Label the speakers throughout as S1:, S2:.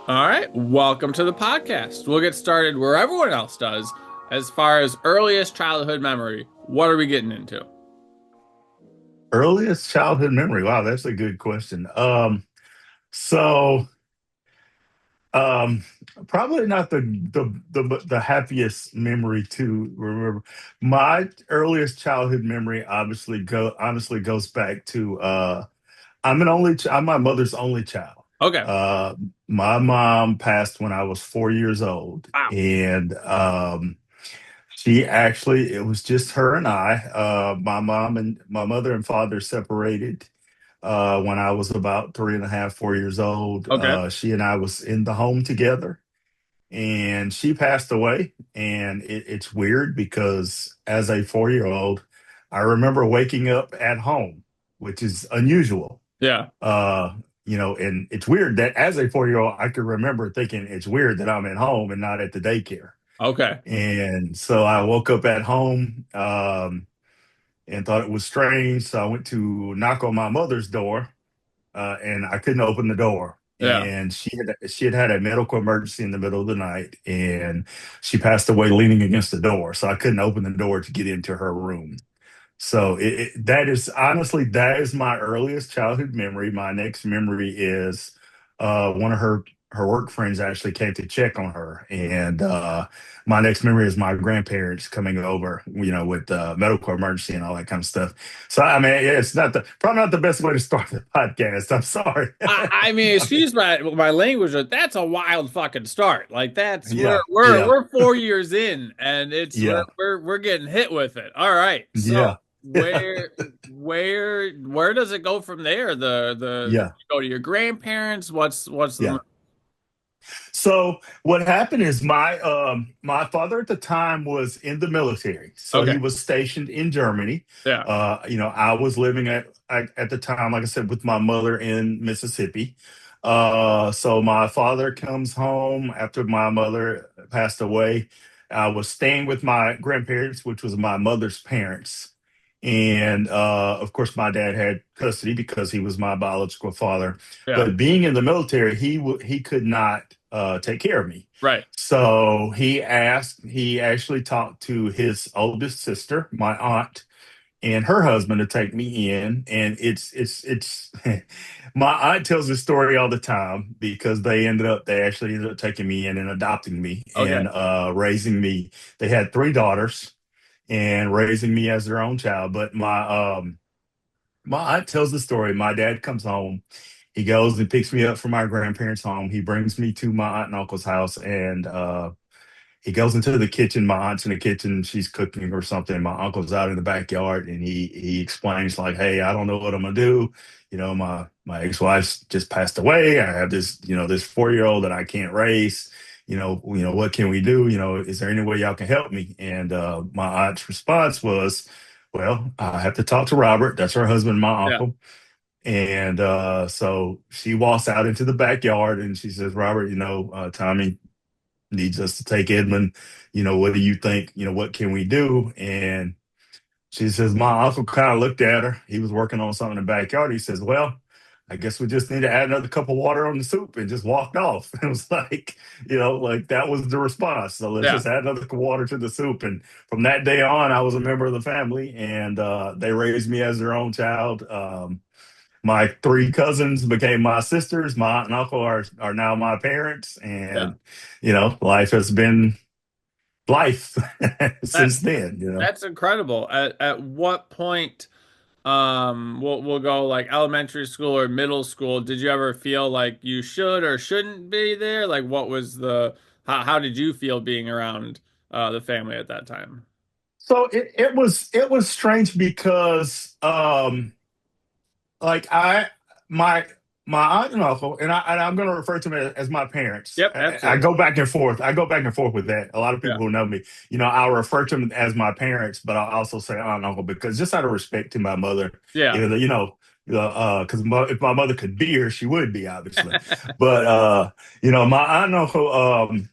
S1: All right, welcome to the podcast. We'll get started where everyone else does. As far as earliest childhood memory, what are we getting into?
S2: Earliest childhood memory. Wow, that's a good question. So um, Probably not the happiest memory to remember. My earliest childhood memory honestly goes back to I'm my mother's only child.
S1: Okay.
S2: Uh, my mom passed when I was 4 years old,
S1: Wow.
S2: and it was just her and I. My mom and my mother and father separated when I was about 3.5, 4 years old.
S1: Okay.
S2: She and I was in the home together, and she passed away. And it's weird because as a 4 year old, I remember waking up at home, which is unusual.
S1: Yeah.
S2: Uh, and it's weird that as a 4 year old, I could remember thinking it's weird that I'm at home and not at the daycare.
S1: Okay.
S2: And so I woke up at home and thought it was strange. So I went to knock on my mother's door, and I couldn't open the door.
S1: Yeah.
S2: And she had a medical emergency in the middle of the night, and she passed away leaning against the door. So I couldn't open the door to get into her room. So that is my earliest childhood memory. My next memory is one of her work friends actually came to check on her, and my next memory is my grandparents coming over, with medical emergency and all that kind of stuff. So I mean, yeah, it's not the probably not the best way to start the podcast. I'm sorry.
S1: I mean, excuse my language, but that's a wild fucking start. Like that's we're
S2: Yeah,
S1: we're
S2: yeah,
S1: we're 4 years in, and it's we're
S2: yeah,
S1: we're we're getting hit with it. All right, so
S2: yeah,
S1: where does it go from there? The
S2: yeah,
S1: you go to your grandparents. What's the
S2: yeah. So what happened is my father at the time was in the military, so
S1: okay?
S2: he was stationed in Germany.
S1: Yeah.
S2: I was living at the time, like I said, with my mother in Mississippi. So my father comes home after my mother passed away. I was staying with my grandparents, which was my mother's parents. And of course, my dad had custody because he was my biological father.
S1: Yeah.
S2: But being in the military, he could not take care of me.
S1: Right.
S2: So he actually talked to his oldest sister, my aunt, and her husband to take me in. And it's my aunt tells this story all the time because they actually ended up taking me in and adopting me
S1: Okay.
S2: and raising me. They had three daughters and raising me as their own child. But my aunt tells the story. My dad comes home. He goes and picks me up from my grandparents' home. He brings me to my aunt and uncle's house, and he goes into the kitchen. My aunt's in the kitchen. She's cooking or something. My uncle's out in the backyard, and he explains like, "Hey, I don't know what I'm gonna do. My ex-wife's just passed away. I have this 4 year old that I can't raise. What can we do? Is there any way y'all can help me?" And my aunt's response was, "Well, I have to talk to Robert. That's her husband, my
S1: Yeah.
S2: uncle." And so she walks out into the backyard and she says, "Robert, Tommy needs us to take Edmund. What do you think? What can we do?" And she says, my uncle kind of looked at her. He was working on something in the backyard. He says, "Well, I guess we just need to add another cup of water on the soup," and just walked off. It was like, like that was the response. So let's
S1: Yeah.
S2: just add another cup of water to the soup. And from that day on, I was a member of the family, and they raised me as their own child. My three cousins became my sisters. My aunt and uncle are now my parents,
S1: Yeah.
S2: and life has been life
S1: That
S2: since then.
S1: that's incredible. At what point we'll go like elementary school or middle school, did you ever feel like you should or shouldn't be there? Like what was the how did you feel being around the family at that time?
S2: So it was strange because like I my my aunt and uncle, and I'm going to refer to them as my parents.
S1: Yep,
S2: I
S1: absolutely.
S2: go back and forth. I go back and forth with that. A lot of
S1: Yeah.
S2: people who know me, I'll refer to them as my parents, but I'll also say aunt and uncle because just out of respect to my mother,
S1: Yeah.
S2: even though, because if my mother could be here, she would be obviously. But my aunt and uncle,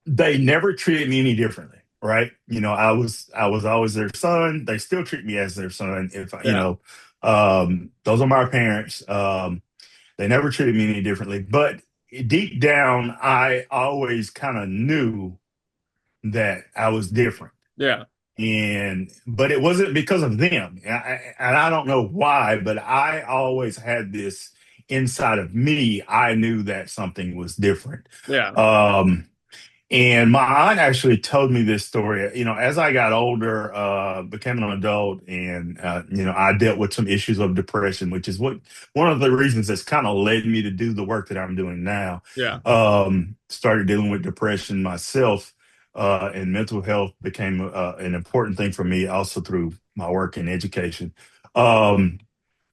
S2: they never treated me any differently. Right. I was always their son. They still treat me as their son. If
S1: Yeah.
S2: those are my parents. They never treated me any differently. But deep down, I always kind of knew that I was different.
S1: Yeah.
S2: And but it wasn't because of them. And I don't know why, but I always had this inside of me. I knew that something was different.
S1: Yeah.
S2: Um, and my aunt actually told me this story. As I got older, became an adult, and I dealt with some issues of depression, which is what one of the reasons that's kind of led me to do the work that I'm doing now.
S1: Yeah.
S2: Started dealing with depression myself, and mental health became an important thing for me, also through my work in education. Um,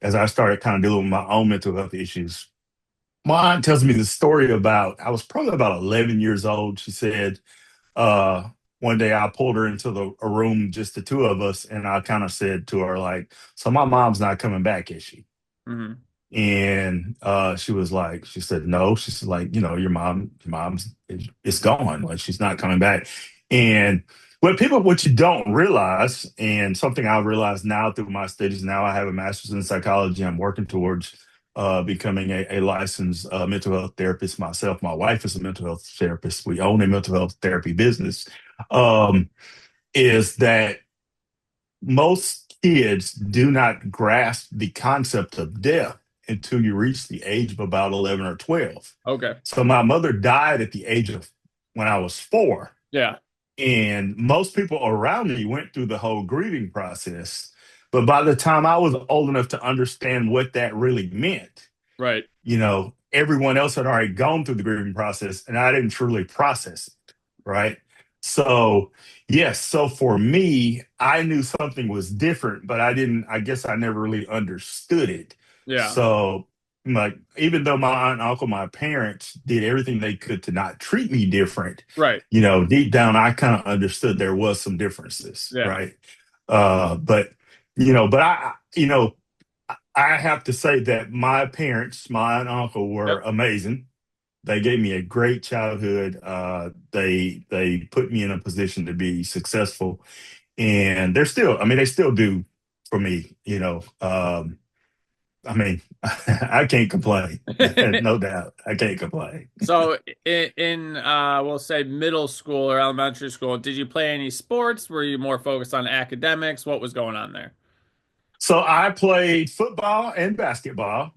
S2: as I started kind of dealing with my own mental health issues, my aunt tells me the story about I was probably about 11 years old. She said, uh, one day I pulled her into a room, just the two of us, and I kind of said to her, like, so my mom's not coming back, is she?
S1: Hmm.
S2: And she was like, she said, no. She said, like, your mom's is gone. Like, she's not coming back. And what you don't realize, and something I realize now through my studies, now I have a master's in psychology. I'm working towards becoming a licensed mental health therapist myself. My wife is a mental health therapist. We own a mental health therapy business. Um, is that most kids do not grasp the concept of death until you reach the age of about 11 or 12.
S1: Okay.
S2: So my mother died at the age of when I was 4.
S1: Yeah.
S2: And most people around me went through the whole grieving process. But by the time I was old enough to understand what that really meant,
S1: Right.
S2: everyone else had already gone through the grieving process and I didn't truly process it. Right. So, yes. So for me, I knew something was different, but I guess I never really understood it.
S1: Yeah.
S2: So, like, even though my aunt and uncle, my parents did everything they could to not treat me different,
S1: Right.
S2: deep down, I kind of understood there was some differences.
S1: Yeah.
S2: Right. But, but I have to say that my parents, my aunt and uncle, were
S1: Yep.
S2: amazing. They gave me a great childhood. They put me in a position to be successful, and they still do for me. I can't complain. No doubt, I can't complain.
S1: So in we'll say middle school or elementary school, did you play any sports? Were you more focused on academics? What was going on there?
S2: So I played football and basketball.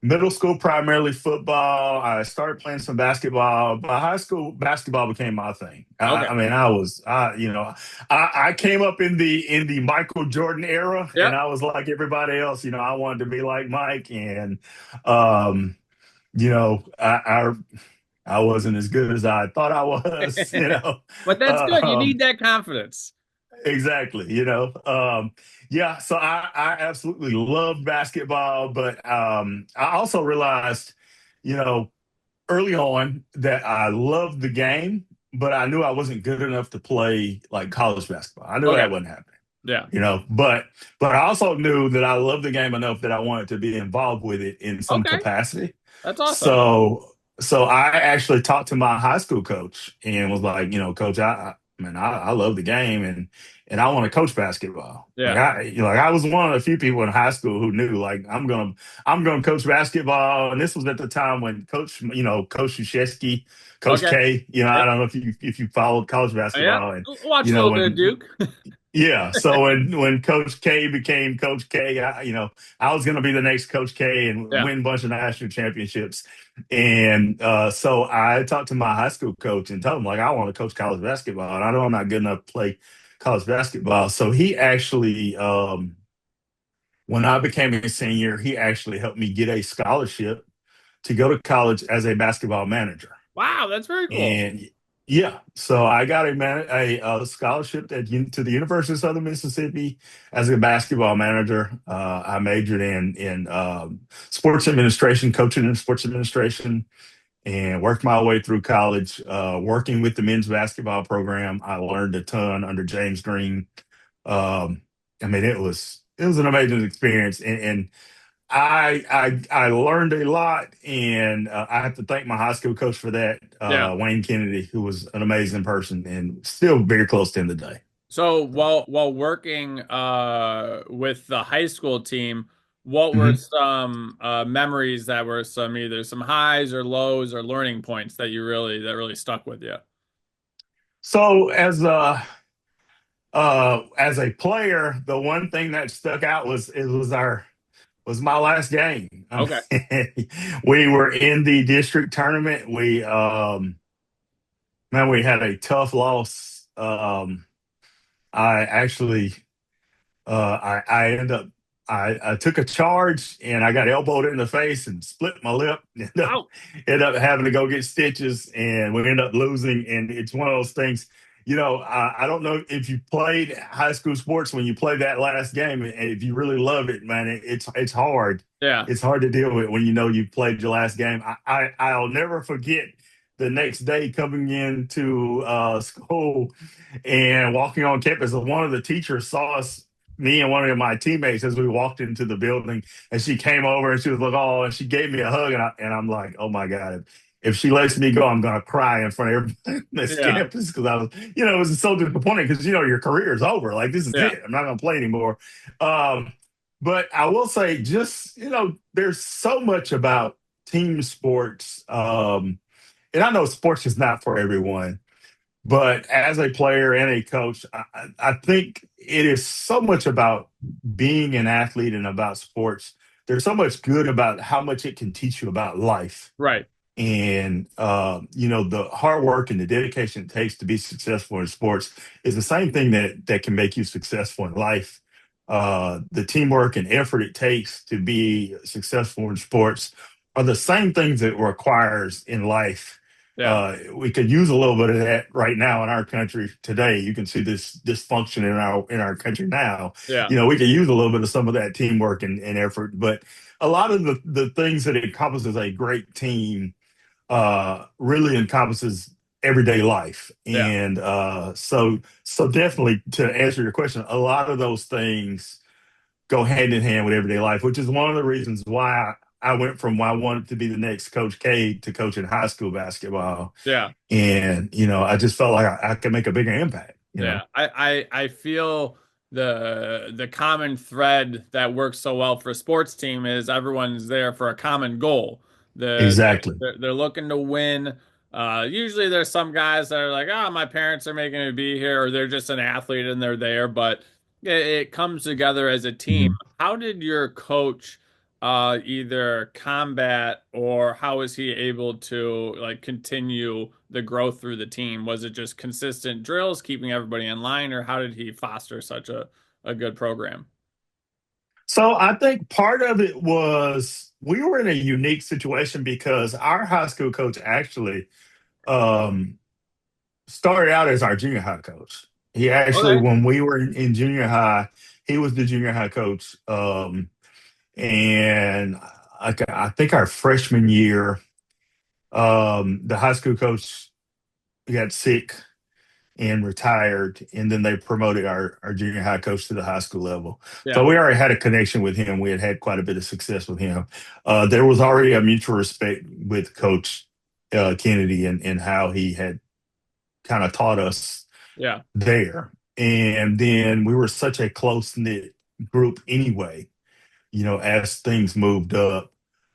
S2: Middle school, primarily football. I started playing some basketball. By high school, basketball became my thing.
S1: Okay.
S2: I mean, I came up in the Michael Jordan era, and
S1: Yep.
S2: I was like everybody else. I wanted to be like Mike, and um, you know, I wasn't as good as I thought I was.
S1: But that's good. You
S2: Um,
S1: need that confidence.
S2: Exactly, yeah. So I absolutely love basketball, but I also realized, you know, early on that I loved the game, but I knew I wasn't good enough to play like college basketball. I knew
S1: Okay.
S2: that wasn't happening,
S1: Yeah.
S2: but I also knew that I loved the game enough that I wanted to be involved with it in some
S1: Okay.
S2: capacity.
S1: That's awesome.
S2: So I actually talked to my high school coach and was like, coach, I love the game and I want to coach basketball.
S1: Yeah.
S2: Like I was one of the few people in high school who knew like I'm gonna coach basketball. And this was at the time when Coach Krzyzewski, Coach
S1: Okay.
S2: K, I
S1: Yep.
S2: don't know if you followed college
S1: Yeah.
S2: basketball, and
S1: Watch a little bit of
S2: when
S1: Duke.
S2: yeah. So when Coach K became Coach K, I was going to be the next Coach K and
S1: Yeah.
S2: win a bunch of national championships. And so I talked to my high school coach and told him like I want to coach college basketball, and I know I'm not good enough to play college basketball. So he actually, when I became a senior, he actually helped me get a scholarship to go to college as a basketball manager.
S1: Wow, that's very cool.
S2: And yeah, so I got a scholarship to the University of Southern Mississippi as a basketball manager. I majored in sports administration, coaching and sports administration, and worked my way through college. Working with the men's basketball program, I learned a ton under James Green. Um, it was an amazing experience, and I learned a lot, and I have to thank my high school coach for that,
S1: Yeah.
S2: Wayne Kennedy, who was an amazing person and still very close to him today.
S1: So while working with the high school team, what were
S2: Mhm.
S1: some memories that were some either some highs or lows or learning points that you really that really stuck with you?
S2: So as a player, the one thing that stuck out was it was my last game. I
S1: Okay.
S2: mean, we were in the district tournament. We had a tough loss. I actually I ended up I took a charge and I got elbowed in the face and split my lip.
S1: Out.
S2: Ended up having to go get stitches and we ended up losing. And it's one of those things, I don't know if you played high school sports when you play that last game and if you really love it, man, it's hard.
S1: Yeah.
S2: It's hard to deal with when you know you played your last game. I'll never forget the next day coming into school and walking on campus. One of the teachers saw us, me and one of my teammates, as we walked into the building, and she came over and she was like, "Oh," and she gave me a hug, and I'm like, "Oh my god, if she lets me go, I'm gonna cry in front of everybody on this
S1: Yeah.
S2: campus," because I was, it was so disappointing because your career is over. Like this is
S1: Yeah.
S2: it. I'm not gonna play anymore. Um, but I will say, just there's so much about team sports, and I know sports is not for everyone. But as a player and a coach, I think it is so much about being an athlete and about sports. There's so much good about how much it can teach you about life
S1: Right.
S2: and the hard work and the dedication it takes to be successful in sports is the same thing that can make you successful in life. The teamwork and effort it takes to be successful in sports are the same things that it requires in life.
S1: Yeah.
S2: We could use a little bit of that right now in our country today. You can see this dysfunction in our country now.
S1: Yeah.
S2: We could use a little bit of some of that teamwork and effort, but a lot of the things that encompasses a great team really encompasses everyday life.
S1: Yeah.
S2: And so definitely to answer your question, a lot of those things go hand in hand with everyday life, which is one of the reasons why I went from why I wanted to be the next Coach K to coaching high school basketball.
S1: Yeah.
S2: And, I just felt like I could make a bigger impact.
S1: Yeah, I feel the common thread that works so well for a sports team is everyone's there for a common goal.
S2: Exactly.
S1: They're looking to win. Usually there's some guys that are like, oh, my parents are making me be here, or they're just an athlete and they're there, but it comes together as a team.
S2: Mhm.
S1: How did your coach either combat or how was he able to like continue the growth through the team? Was it just consistent drills, keeping everybody in line, or how did he foster such a good program?
S2: So I think part of it was we were in a unique situation because our high school coach actually um, started out as our junior high coach. He actually,
S1: Okay.
S2: when we were in junior high, he was the junior high coach. And I think our freshman year, the high school coach got sick and retired, and then they promoted our junior high coach to the high school level. So
S1: Yeah.
S2: we already had a connection with him. We had had quite a bit of success with him. There was already a mutual respect with Coach Kennedy and how he had kind of taught us
S1: Yeah.
S2: there. And then we were such a close knit group anyway, as things moved up.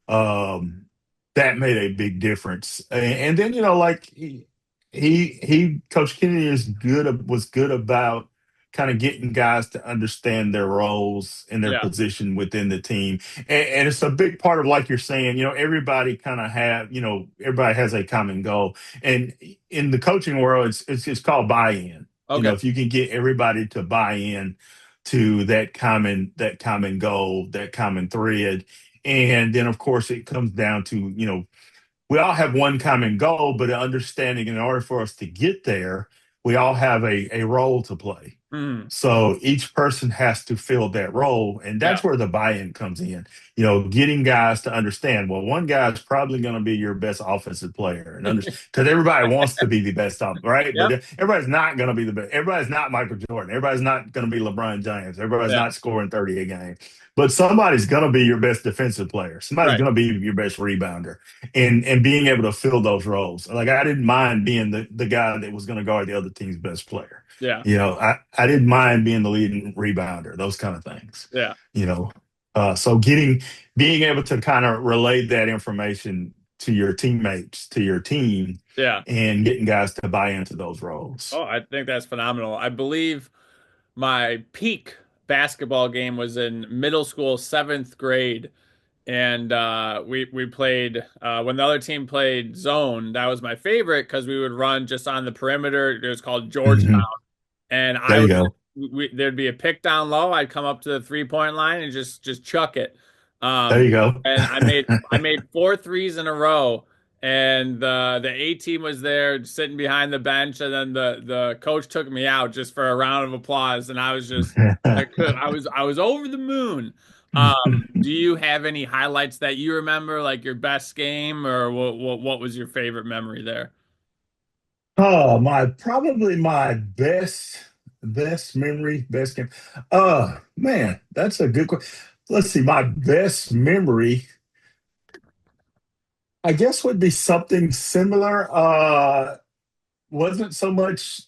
S2: Um, that made a big difference. And then, like Coach Kennedy was good about kind of getting guys to understand their roles and their
S1: Yeah.
S2: position within the team. And it's a big part of, like you're saying, everybody kind of everybody has a common goal. And in the coaching world, it's called buy-in.
S1: Okay.
S2: If you can get everybody to buy in to that common goal, that common thread. And then of course it comes down to, we all have one common goal, but understanding in order for us to get there, we all have a role to play.
S1: Mhm.
S2: So each person has to fill that role. And
S1: Yeah.
S2: that's where the buy in comes in, getting guys to understand, well, one guy is probably going to be your best offensive player. And because everybody wants to be the best, right? But
S1: Yep.
S2: everybody's not going to be the best. Everybody's not Michael Jordan. Everybody's not going to be LeBron James. Everybody's
S1: Yeah.
S2: not scoring 30 a game. But somebody's going to be your best defensive player. Somebody's
S1: Right.
S2: going to be your best rebounder and being able to fill those roles. Like I didn't mind being the guy that was going to guard the other team's best player.
S1: Yeah.
S2: I didn't mind being the leading rebounder, those kind of things.
S1: Yeah.
S2: You know. So being able to kind of relay that information to your teammates, to your team,
S1: Yeah.
S2: and getting guys to buy into those roles.
S1: Oh, I think that's phenomenal. I believe my peak basketball game was in middle school, seventh grade. And we played when the other team played zone. That was my favorite because we would run just on the perimeter. It was called Georgetown,
S2: Hmm.
S1: and
S2: There
S1: I
S2: you
S1: would
S2: go.
S1: there'd be a pick down low. I'd come up to the 3 point line and just chuck it.
S2: There
S1: Um,
S2: you go.
S1: and I made four threes in a row, and the A team was there sitting behind the bench, and then the coach took me out just for a round of applause, and I was just I was over the moon. Do you have any highlights that you remember, like your best game, or what was your favorite memory there?
S2: Oh, my probably my best memory, best game. Man, that's a good question. Let's see, my best memory, I guess would be something similar. Wasn't so much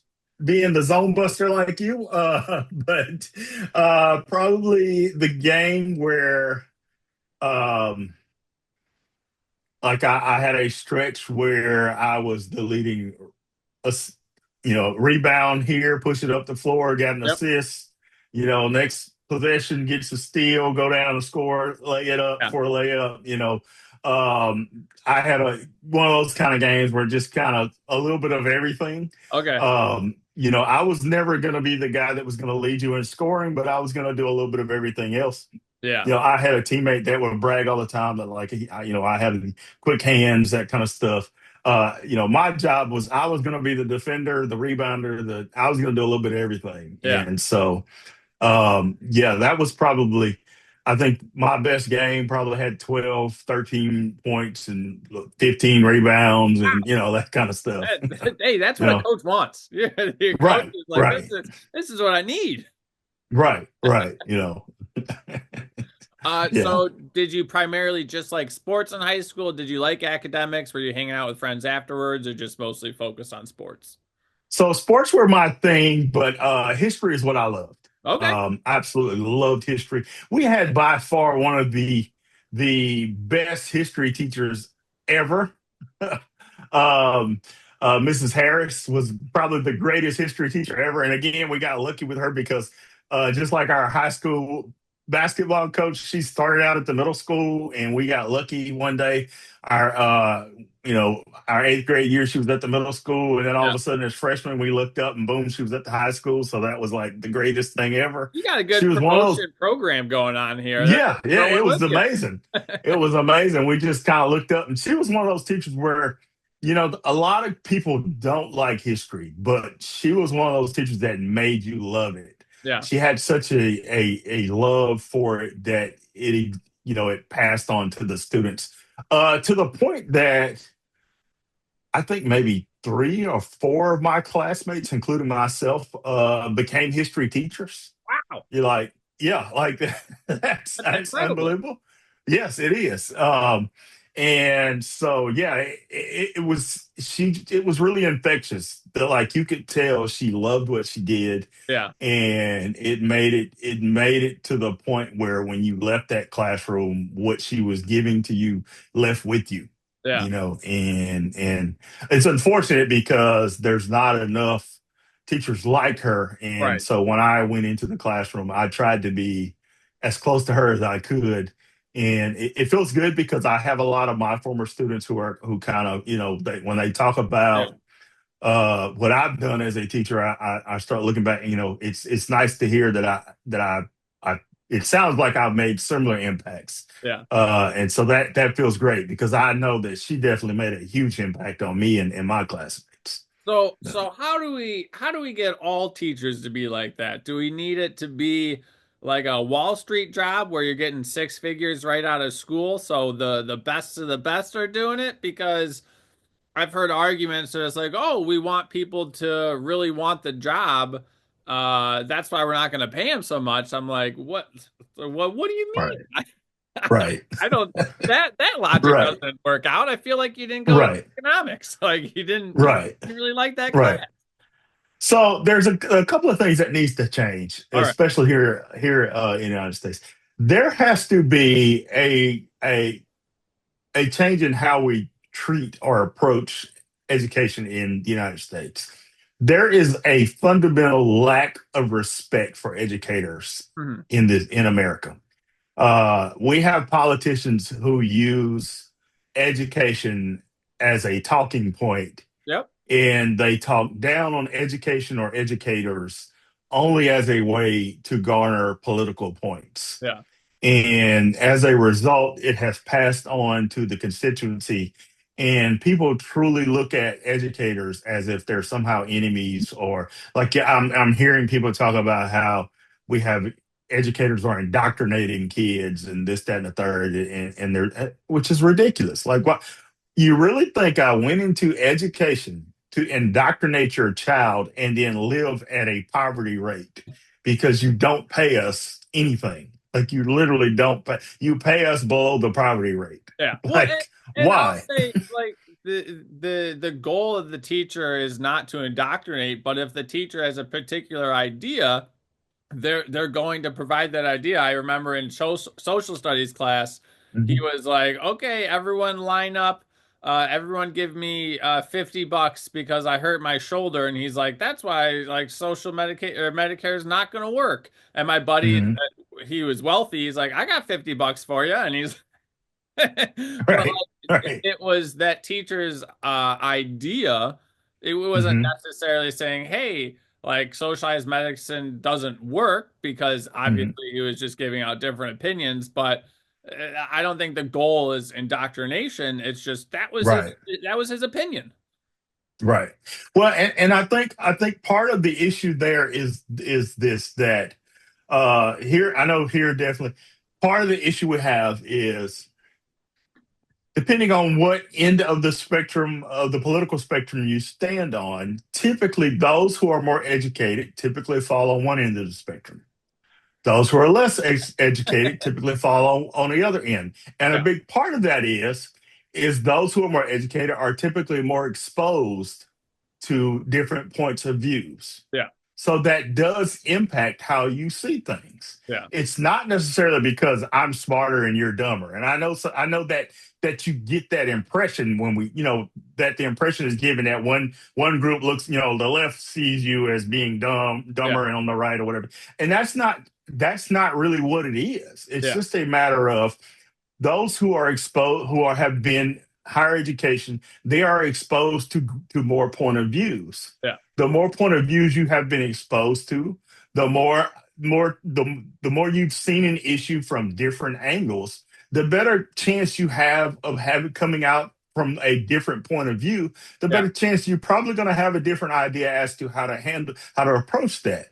S2: being the zone buster like you, but probably the game where um like I had a stretch where I was the leading ass- rebound here, push it up the floor, got an
S1: Yep.
S2: assist. Next possession gets a steal, go down and score, lay it up
S1: Yeah.
S2: for a layup. I had one of those kind of games where just kind of a little bit of everything.
S1: Okay.
S2: I was never going to be the guy that was going to lead you in scoring, but I was going to do a little bit of everything else.
S1: Yeah.
S2: I had a teammate that would brag all the time that like I had quick hands, that kind of stuff. My job was I was going to be the defender, the rebounder, I was going to do a little bit of everything.
S1: Yeah.
S2: And so, yeah, that was probably, I think my best game probably had 12, 13 points and 15 rebounds and, that kind of stuff.
S1: Hey, that's
S2: you
S1: what a
S2: know,
S1: coach wants. Yeah, your coach
S2: right,
S1: is like,
S2: right,
S1: this is what I need.
S2: right. Yeah.
S1: So did you primarily just like sports in high school? Did you like academics? Were you hanging out with friends afterwards, or just mostly focused on sports?
S2: So sports were my thing, but history is what I loved.
S1: Okay.
S2: Absolutely loved history. We had by far one of the best history teachers ever. um, Mrs. Harris was probably the greatest history teacher ever. And again, we got lucky with her because just like our high school basketball coach, she started out at the middle school, and we got lucky one day. Our our eighth grade year, she was at the middle school, and then all
S1: Yeah.
S2: of a sudden, as freshmen, we looked up and boom, she was at the high school. So that was like the greatest thing ever.
S1: You got a
S2: She
S1: good
S2: was one of those.
S1: promotion program going on here. They're
S2: Yeah, yeah,
S1: growing
S2: it
S1: with
S2: was
S1: you.
S2: amazing. It was amazing. We just kind of looked up, and she was one of those teachers where, a lot of people don't like history, but she was one of those teachers that made you love it.
S1: Yeah.
S2: She had such a love for it that it passed on to the students, to the point that I think maybe three or four of my classmates, including myself, became history teachers.
S1: Wow.
S2: You're like, yeah, like that's
S1: That's
S2: that's
S1: incredible.
S2: unbelievable. Yes, it is. And so yeah, it was really infectious. Like you could tell she loved what she did,
S1: Yeah.
S2: and it made it to the point where when you left that classroom, what she was giving to you left with you.
S1: Yeah.
S2: And it's unfortunate because there's not enough teachers like her. And
S1: Right.
S2: so when I went into the classroom, I tried to be as close to her as I could. And it feels good because I have a lot of my former students who kind of, when they talk
S1: Yeah.
S2: about what I've done as a teacher, I start looking back. It's nice to hear that I it sounds like I've made similar impacts,
S1: Yeah.
S2: and so that feels great because I know that she definitely made a huge impact on me and my classmates.
S1: So how do we get all teachers to be like that? Do we need it to be like a Wall Street job where you're getting six figures right out of school, so the best of the best are doing it? Because I've heard arguments that it's like, oh, we want people to really want the job. That's why we're not going to pay them so much. I'm like, what do you
S2: Right,
S1: mean?
S2: right,
S1: I don't that logic
S2: right,
S1: doesn't work out. I feel like you didn't go to
S2: right,
S1: economics. Like you
S2: right,
S1: didn't really like that class.
S2: right. So there's a couple of things that needs to change,
S1: All right.
S2: especially here in the United States. there has to be a change in how we treat or approach education in the United States. There is a fundamental lack of respect for educators
S1: Hmm.
S2: in America. We have politicians who use education as a talking point,
S1: Yep.
S2: and they talk down on education or educators only as a way to garner political points.
S1: Yeah.
S2: And as a result, it has passed on to the constituency. And people truly look at educators as if they're somehow enemies, or like, yeah, I'm hearing people talk about how we have educators are indoctrinating kids and this, that, and the third, and they're, which is ridiculous. Like, what, you really think I went into education to indoctrinate your child and then live at a poverty rate because you don't pay us anything? Like, you literally don't pay. You pay us below the poverty rate.
S1: Yeah. Well,
S2: Like,
S1: and I'll
S2: why?
S1: say like the goal of the teacher is not to indoctrinate, but if the teacher has a particular idea, they're going to provide that idea. I remember in social studies class, he
S2: Mhm.
S1: was like, "Okay, everyone line up. Everyone give me $50 because I hurt my shoulder." And he's like, "That's why like social Medicaid or Medicare is not going to work." And my buddy,
S2: Mhm.
S1: he was wealthy. He's like, "I got $50 for you," and he's but
S2: Right.
S1: like
S2: Right.
S1: it was that teacher's idea. It wasn't
S2: Hmm.
S1: necessarily saying, "Hey, like socialized medicine doesn't work," because
S2: Hmm.
S1: obviously he was just giving out different opinions. But I don't think the goal is indoctrination. It's just
S2: Right.
S1: that was his opinion.
S2: Right. Well, and I think part of the issue there is this, that here, I know here definitely part of the issue we have is, depending on what end of the spectrum of the political spectrum you stand on, typically those who are more educated typically fall on one end of the spectrum. Those who are less educated typically fall on the other end. And a
S1: Yeah,
S2: big part of that is those who are more educated are typically more exposed to different points of views.
S1: yeah,
S2: So that does impact how you see things.
S1: yeah,
S2: It's not necessarily because I'm smarter and you're dumber. And I know, so I know that you get that impression when we, that the impression is given that one group looks, the left sees you as being
S1: yeah,
S2: dumber, and on the right or whatever. And that's not really what it is. It's
S1: yeah,
S2: just a matter of those who are exposed, have been higher education, they are exposed to more point of views.
S1: yeah,
S2: The more point of views you have been exposed to, the the more you've seen an issue from different angles, the better chance you have of having coming out from a different point of view, the
S1: yeah,
S2: better chance you're probably going to have a different idea as to how to approach that.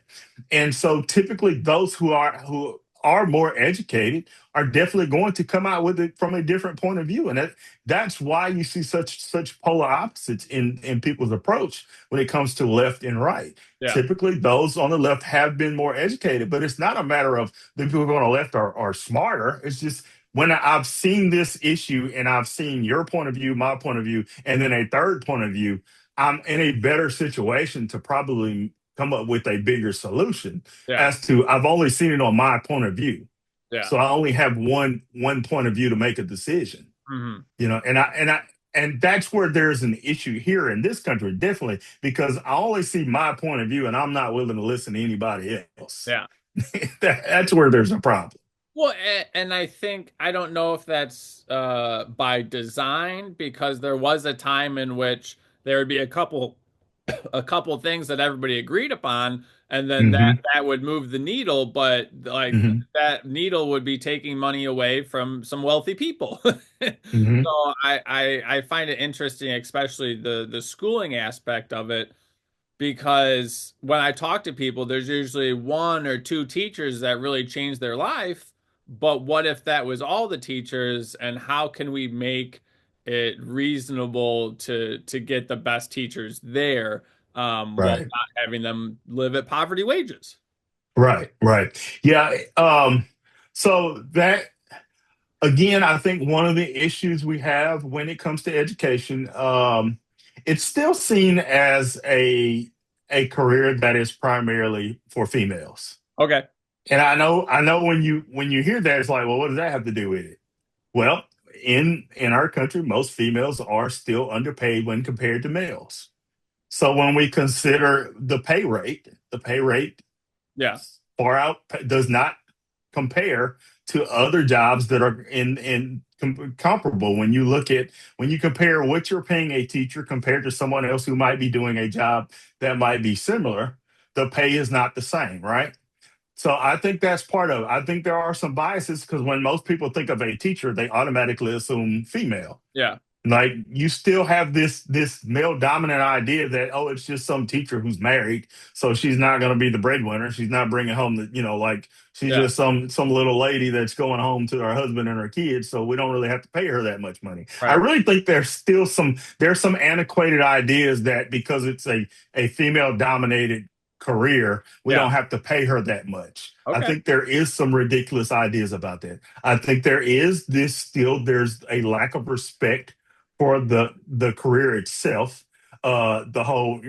S2: And so typically those who are more educated are definitely going to come out with it from a different point of view. And that's why you see such polar opposites in people's approach when it comes to left and right.
S1: yeah,
S2: Typically, those on the left have been more educated, but it's not a matter of the people on the left are smarter. It's just, when I've seen this issue and I've seen your point of view, my point of view, and then a third point of view, I'm in a better situation to probably come up with a bigger solution,
S1: yeah,
S2: as to I've only seen it on my point of view.
S1: yeah.
S2: So I only have one point of view to make a decision.
S1: Hmm.
S2: And that's where there's an issue here in this country, definitely, because I only see my point of view and I'm not willing to listen to anybody else.
S1: Yeah.
S2: That's where there's a problem.
S1: Well, and I think I don't know if that's by design because there was a time in which there would be a couple things that everybody agreed upon, and then
S2: Hmm.
S1: that would move the needle, but like
S2: Hmm.
S1: that needle would be taking money away from some wealthy people.
S2: Hmm.
S1: So I find it interesting, especially the schooling aspect of it, because when I talk to people, there's usually one or two teachers that really change their life. But what if that was all the teachers, and how can we make it reasonable to get the best teachers there, while
S2: Right.
S1: not having them live at poverty wages?
S2: Right. Right. Yeah. So that, again, I think one of the issues we have when it comes to education, it's still seen as a career that is primarily for females.
S1: Okay.
S2: And I know when you hear that, it's like, well, what does that have to do with it? Well, in our country, most females are still underpaid when compared to males. So when we consider the pay rate
S1: Yeah,
S2: far out does not compare to other jobs that are comparable. When you compare what you're paying a teacher compared to someone else who might be doing a job that might be similar, the pay is not the same, right? So I think that's part of it. I think there are some biases because when most people think of a teacher, they automatically assume female.
S1: yeah,
S2: Like you still have this male dominant idea that, oh, it's just some teacher who's married, so she's not going to be the breadwinner. She's not bringing home like she's
S1: yeah.
S2: just some little lady that's going home to her husband and her kids. So we don't really have to pay her that much money. I
S1: Right.
S2: really think there's some antiquated ideas that because it's a female dominated career, we
S1: Yeah.
S2: don't have to pay her that much. I
S1: Okay.
S2: think there is some ridiculous ideas about that. I think there's a lack of respect for the career itself. The whole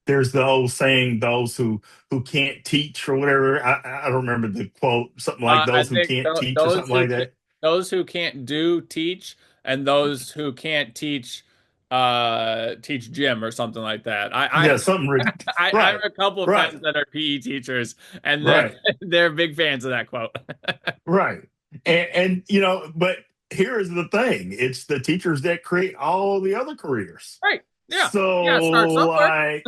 S2: There's the old saying, those who can't teach or whatever. I don't remember the quote, something like
S1: I
S2: those who
S1: think
S2: can't teach or
S1: those
S2: something like that.
S1: those who can't do teach, and those who can't teach teach gym or something like that.
S2: Yeah, something
S1: I have
S2: right,
S1: a couple of
S2: right,
S1: friends that are PE teachers, and they're
S2: right,
S1: they're big fans of that quote.
S2: right. And but here is the thing: it's the teachers that create all the other careers.
S1: Right. Yeah. Yeah. Start
S2: So
S1: somewhere.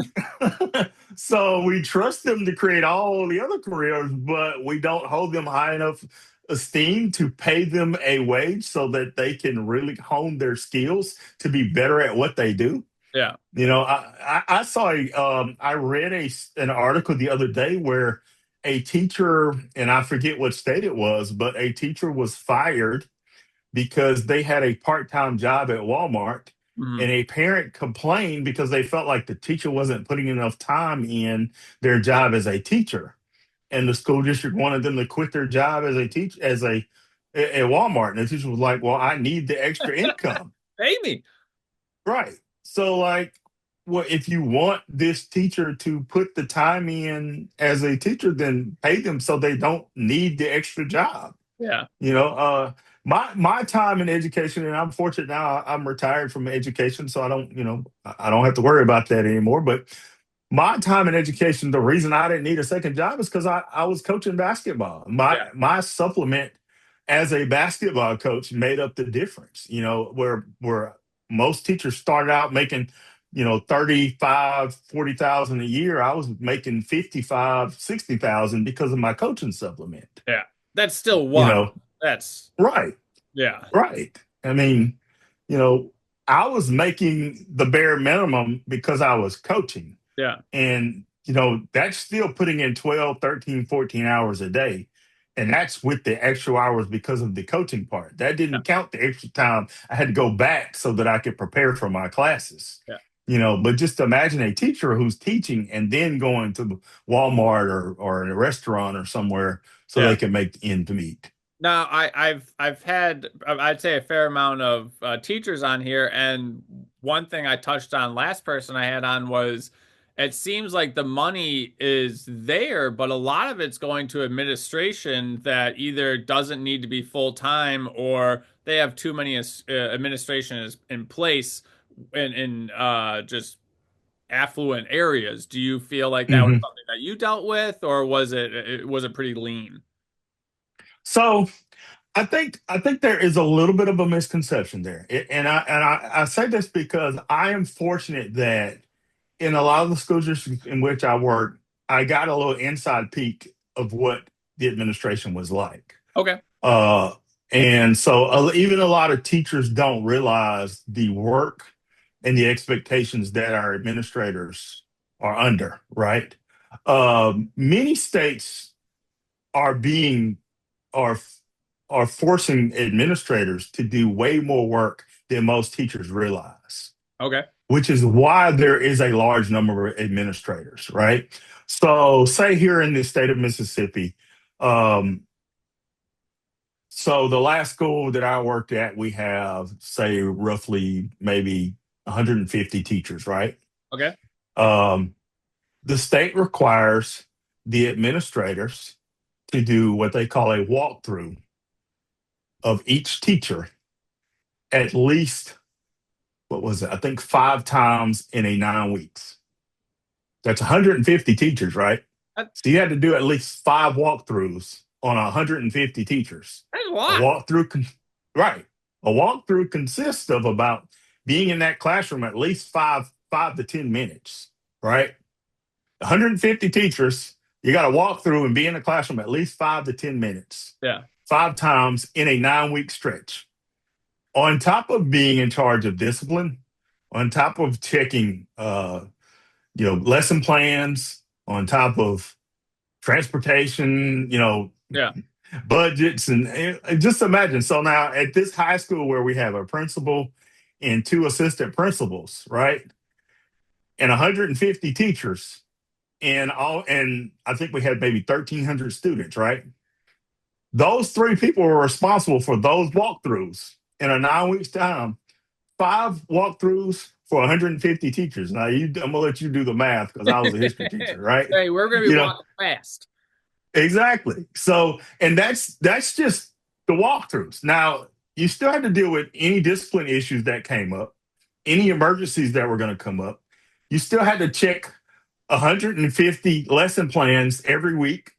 S2: like so we trust them to create all the other careers, but we don't hold them high enough esteem to pay them a wage so that they can really hone their skills to be better at what they do.
S1: Yeah.
S2: I saw I read an article the other day where a teacher, and I forget what state it was, but a teacher was fired because they had a part-time job at Walmart,
S1: Mhm.
S2: and a parent complained because they felt like the teacher wasn't putting enough time in their job as a teacher, and the school district wanted them to quit their job as a teach as a at Walmart, and the teacher was like, well, I need the extra income.
S1: Amy.
S2: Right. So like, well, if you want this teacher to put the time in as a teacher, then pay them so they don't need the extra job.
S1: Yeah.
S2: You know, my time in education, and I'm fortunate now. I'm retired from education, so I don't have to worry about that anymore. But my time in education, the reason I didn't need a second job is because I was coaching basketball. My
S1: Yeah.
S2: my supplement as a basketball coach made up the difference. Where most teachers started out making 35, 40,000 a year. I was making 55, 60,000 because of my coaching supplement.
S1: Yeah. That's still
S2: You
S1: wild.
S2: know,
S1: That's
S2: right.
S1: yeah.
S2: Right. I mean, you know, I was making the bare minimum because I was coaching.
S1: Yeah.
S2: And, that's still putting in 12, 13, 14 hours a day. And that's with the extra hours because of the coaching part. That
S1: Yeah.
S2: didn't count the extra time I had to go back so that I could prepare for my classes.
S1: Yeah.
S2: But just imagine a teacher who's teaching and then going to Walmart or a restaurant or somewhere so
S1: Yeah.
S2: they can make the ends meet.
S1: Now, I've had I'd say a fair amount of teachers on here, and one thing I touched on last person I had on was it seems like the money is there, but a lot of it's going to administration that either doesn't need to be full time or they have too many administration in place in just affluent areas. Do you feel like that was
S2: Mhm.
S1: something that you dealt with, or was it pretty lean?
S2: So I think there is a little bit of a misconception there, and I say this because I am fortunate that in a lot of the school districts in which I work, I got a little inside peek of what the administration was like.
S1: Okay.
S2: Uh, and so even a lot of teachers don't realize the work and the expectations that our administrators are under. Right? Many states are being are are forcing administrators to do way more work than most teachers realize,
S1: Okay.
S2: which is why there is a large number of administrators, right? So, say here in the state of Mississippi, um, so the last school that I worked at, we have, say, roughly maybe 150 teachers, right?
S1: Okay.
S2: Um, the state requires the administrators to do what they call a walkthrough of each teacher at least, what was it? I think 5 times in a 9 weeks. That's 150 teachers, right?
S1: That,
S2: So you had to do at least 5 walkthroughs on 150 teachers.
S1: that's a
S2: A
S1: lot.
S2: walkthrough, right? A walkthrough consists of about being in that classroom at least 5 to 10 minutes, right? 150 teachers, you got to walk through and be in the classroom at least 5 to 10 minutes,
S1: Yeah.
S2: 5 times in a 9 week stretch. On top of being in charge of discipline, on top of checking, lesson plans, on top of transportation,
S1: Yeah.
S2: budgets, and just imagine. So now at this high school where we have a principal and two assistant principals, right, and 150 teachers, and I think we had maybe 1,300 students, right? Those three people were responsible for those walkthroughs in a 9 weeks time. 5 walkthroughs for 150 teachers. Now I'm gonna let you do the math because I was a history teacher, right?
S1: Hey, we're gonna be
S2: You know,
S1: walking fast.
S2: exactly. So, and that's just the walkthroughs. Now, you still had to deal with any discipline issues that came up, any emergencies that were going to come up. You still had to check 150 lesson plans every week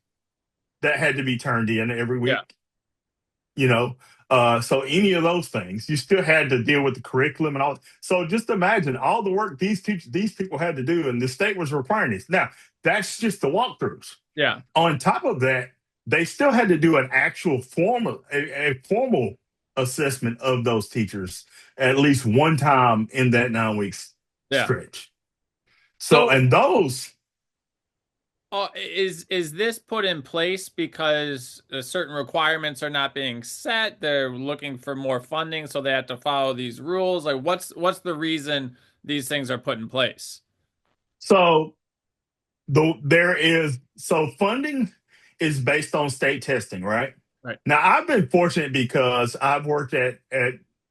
S2: that had to be turned in every
S1: Yeah.
S2: week. You know, so any of those things, you still had to deal with the curriculum and all. So just imagine all the work these people had to do, and the state was requiring this. Now, that's just the walkthroughs.
S1: Yeah.
S2: On top of that, they still had to do an actual a formal assessment of those teachers at least one time in that 9 weeks
S1: Yeah.
S2: stretch. So,
S1: So
S2: and those,
S1: is this put in place because certain requirements are not being set? They're looking for more funding, so they have to follow these rules. Like, what's the reason these things are put in place?
S2: so there is, so funding is based on state testing, right?
S1: Right.
S2: Now, I've been fortunate because I've worked at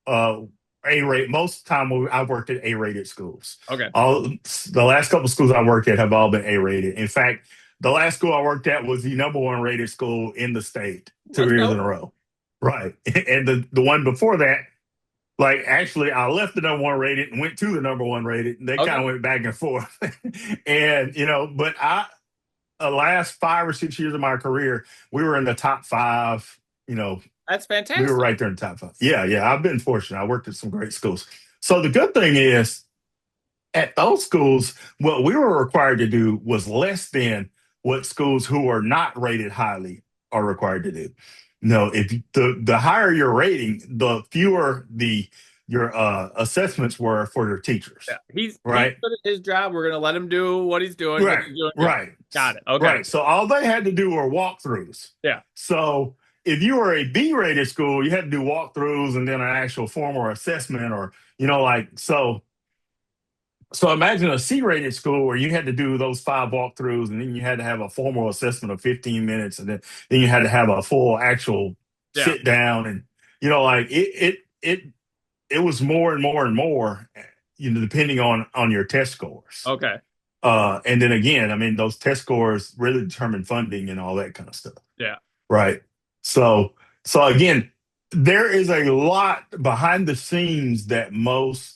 S2: uh, A rate most of the time. I've worked at A rated schools.
S1: Okay.
S2: All the last couple of schools I worked at have all been A rated. In fact, the last school I worked at was the number one rated school in the state two
S1: Let's
S2: years in
S1: go.
S2: a row. Right, and the one before that, like actually, I left the number one rated and went to the number one rated, and they kind
S1: Okay.
S2: of went back and forth. And but the last 5 or 6 years of my career, we were in the top five. You know,
S1: That's
S2: we were
S1: fantastic.
S2: right there in the top five. Yeah, yeah. I've been fortunate. I worked at some great schools. So the good thing is, at those schools, what we were required to do was less than what schools who are not rated highly are required to do. No, if the higher your rating, the fewer the your assessments were for your
S1: Yeah.
S2: teachers,
S1: He's
S2: right?
S1: good at his job. We're gonna let him do what he's doing because
S2: Right,
S1: he's doing good.
S2: right,
S1: Got it. Okay.
S2: right. So all they had to do were walkthroughs.
S1: Yeah.
S2: So if you were a B rated school, you had to do walkthroughs and then an actual formal assessment, or like so. So imagine a C-rated school where you had to do those 5 walkthroughs, and then you had to have a formal assessment of 15 minutes, and then you had to have a full actual
S1: Yeah.
S2: sit down, and like it was more and more and more, depending on your test scores.
S1: Okay.
S2: And then again, I mean, those test scores really determine funding and all that kind of stuff,
S1: Yeah.
S2: right? So again, there is a lot behind the scenes that most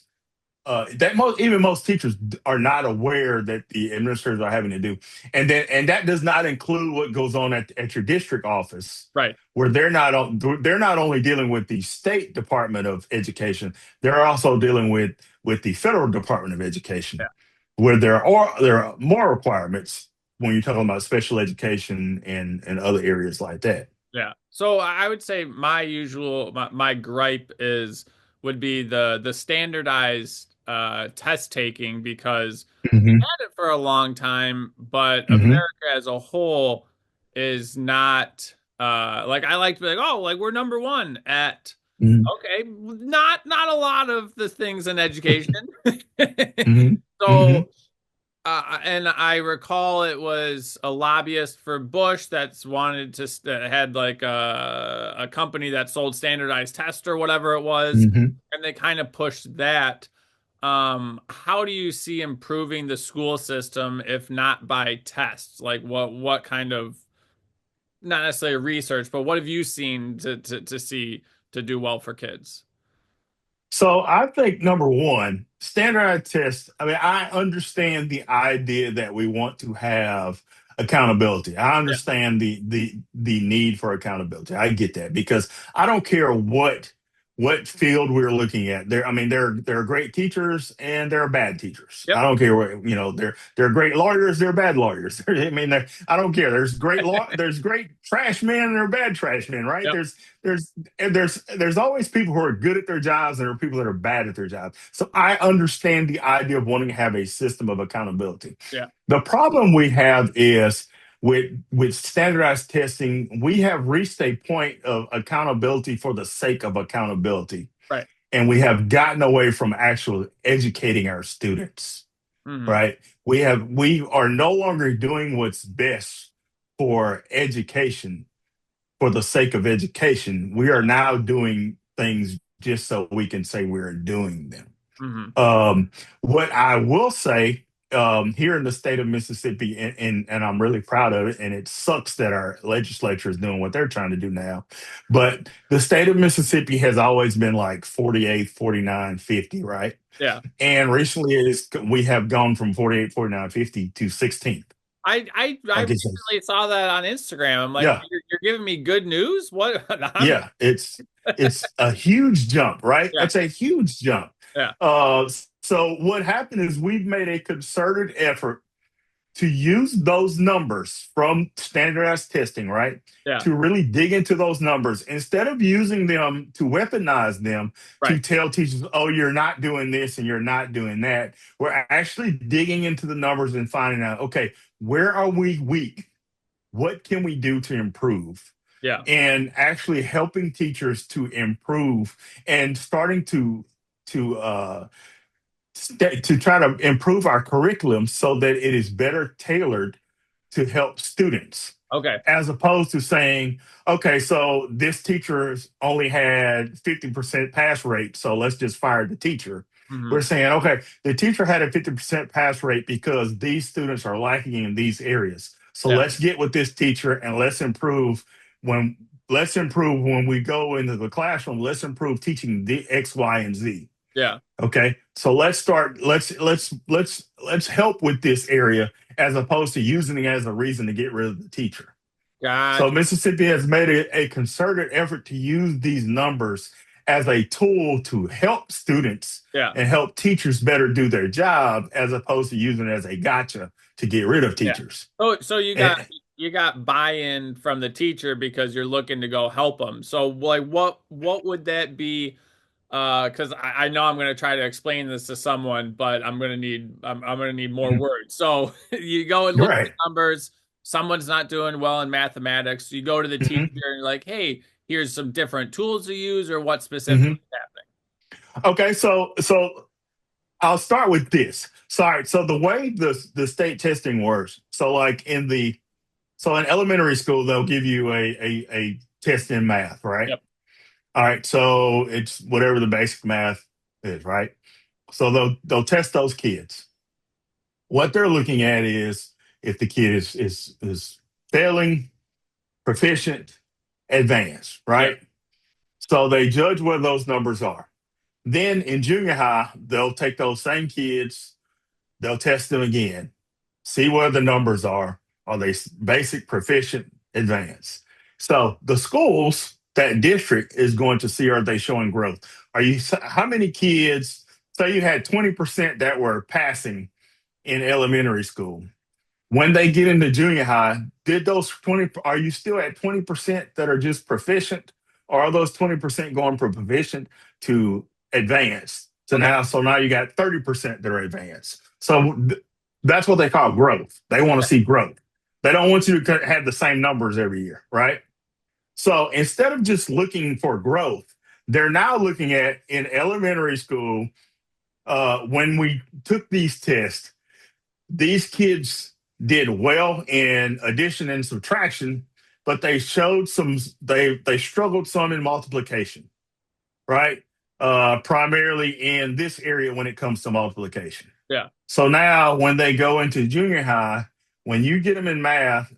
S2: teachers are not aware that the administrators are having to do, and that does not include what goes on at your district office,
S1: Right.
S2: where they're not only dealing with the state Department of Education, they're also dealing with the federal Department of Education,
S1: Yeah.
S2: where there are more requirements when you're talking about special education and other areas like that.
S1: Yeah. So I would say my gripe is would be the standardized test taking because we've
S2: Hmm.
S1: had it for a long time, but
S2: Hmm.
S1: America as a whole is not like I like to be like, oh, like we're number one at
S2: Hmm.
S1: okay, not a lot of the things in education.
S2: Hmm. Hmm.
S1: So and I recall it was a lobbyist for Bush that's wanted to that had like a company that sold standardized tests or whatever it was,
S2: Hmm.
S1: and they kind of pushed that. How do you see improving the school system if not by tests? Like what kind of not necessarily research, but what have you seen to see to do well for kids?
S2: So I think number one, standardized tests. I mean, I understand the idea that we want to have accountability. I
S1: Yeah.
S2: understand the need for accountability. I get that because I don't care what field we're looking at. I mean, there are great teachers and there are bad teachers. I
S1: Yep.
S2: don't care what there are great lawyers, there are bad lawyers. I mean, I don't care. There's great trash men and there are bad trash men, right?
S1: Yep.
S2: There's and there's always people who are good at their jobs and there are people that are bad at their jobs. So I understand the idea of wanting to have a system of accountability.
S1: Yeah.
S2: The problem we have is with standardized testing, we have reached a point of accountability for the sake of accountability,
S1: Right.
S2: and we have gotten away from actually educating our students.
S1: Hmm.
S2: Right? We are no longer doing what's best for education for the sake of education. We are now doing things just so we can say we're doing them.
S1: Hmm.
S2: What I will say here in the state of Mississippi, and I'm really proud of it, and it sucks that our legislature is doing what they're trying to do now, but the state of Mississippi has always been like 48, 49, 50, right?
S1: Yeah.
S2: And recently we have gone from 48, 49, 50 to 16th.
S1: I
S2: Like it's
S1: recently saw that on Instagram. I'm like,
S2: yeah,
S1: you're giving me good news? What? I'm
S2: yeah, it's a huge jump, right?
S1: yeah.
S2: It's a huge jump.
S1: Yeah.
S2: Uh, so what happened is we've made a concerted effort to use those numbers from standardized testing, right?
S1: Yeah.
S2: To really dig into those numbers instead of using them to weaponize them to
S1: Right.
S2: tell teachers, oh, you're not doing this and you're not doing that. We're actually digging into the numbers and finding out, okay, where are we weak? What can we do to improve?
S1: Yeah.
S2: And actually helping teachers to improve and starting to to try to improve our curriculum so that it is better tailored to help students
S1: Okay.
S2: as opposed to saying, okay, so this teacher's only had 50% pass rate, so let's just fire the teacher. We're
S1: Hmm.
S2: saying, okay, the teacher had a 50% pass rate because these students are lacking in these areas. So
S1: Yeah.
S2: let's get with this teacher and when let's improve when we go into the classroom, let's improve teaching the X, Y, and Z.
S1: Yeah.
S2: Okay. So let's start let's help with this area as opposed to using it as a reason to get rid of the teacher. So
S1: Gotcha.
S2: Mississippi has made a concerted effort to use these numbers as a tool to help students
S1: Yeah.
S2: and help teachers better do their job as opposed to using it as a gotcha to get rid of
S1: Yeah.
S2: teachers.
S1: So
S2: And,
S1: you got buy-in from the teacher because you're looking to go help them. So like what would that be? Because I know I'm gonna try to explain this to someone, but I'm gonna need more words. So you go and look at the
S2: right.
S1: numbers. Someone's not doing well in mathematics. You go to the teacher
S2: Mhm,
S1: and you're like, hey, here's some different tools to use, or what specifically
S2: mhm.
S1: is happening.
S2: Okay, so I'll start with this. Sorry. So the way the state testing works, so in elementary school, they'll give you a test in math, right?
S1: Yep.
S2: All right. So it's whatever the basic math is, right? So they'll test those kids. What they're looking at is if the kid is failing, proficient, advanced,
S1: Yep.
S2: right? So they judge what those numbers are. Then in junior high, they'll take those same kids, they'll test them again, see where the numbers are. Are they basic, proficient, advanced? So the schools, that district is going to see, are they showing growth? How many kids, say you had 20% that were passing in elementary school. When they get into junior high, are you still at 20% that are just proficient? Or are those 20% going from proficient to advanced?
S1: Okay.
S2: So now you got 30% that are advanced. So that's what they call growth. They want to see growth. They don't want you to have the same numbers every year, right? So instead of just looking for growth, they're now looking at in elementary school, when we took these tests, these kids did well in addition and subtraction, but they struggled some in multiplication, right? Primarily in this area when it comes to multiplication.
S1: Yeah.
S2: So now when they go into junior high, when you get them in math,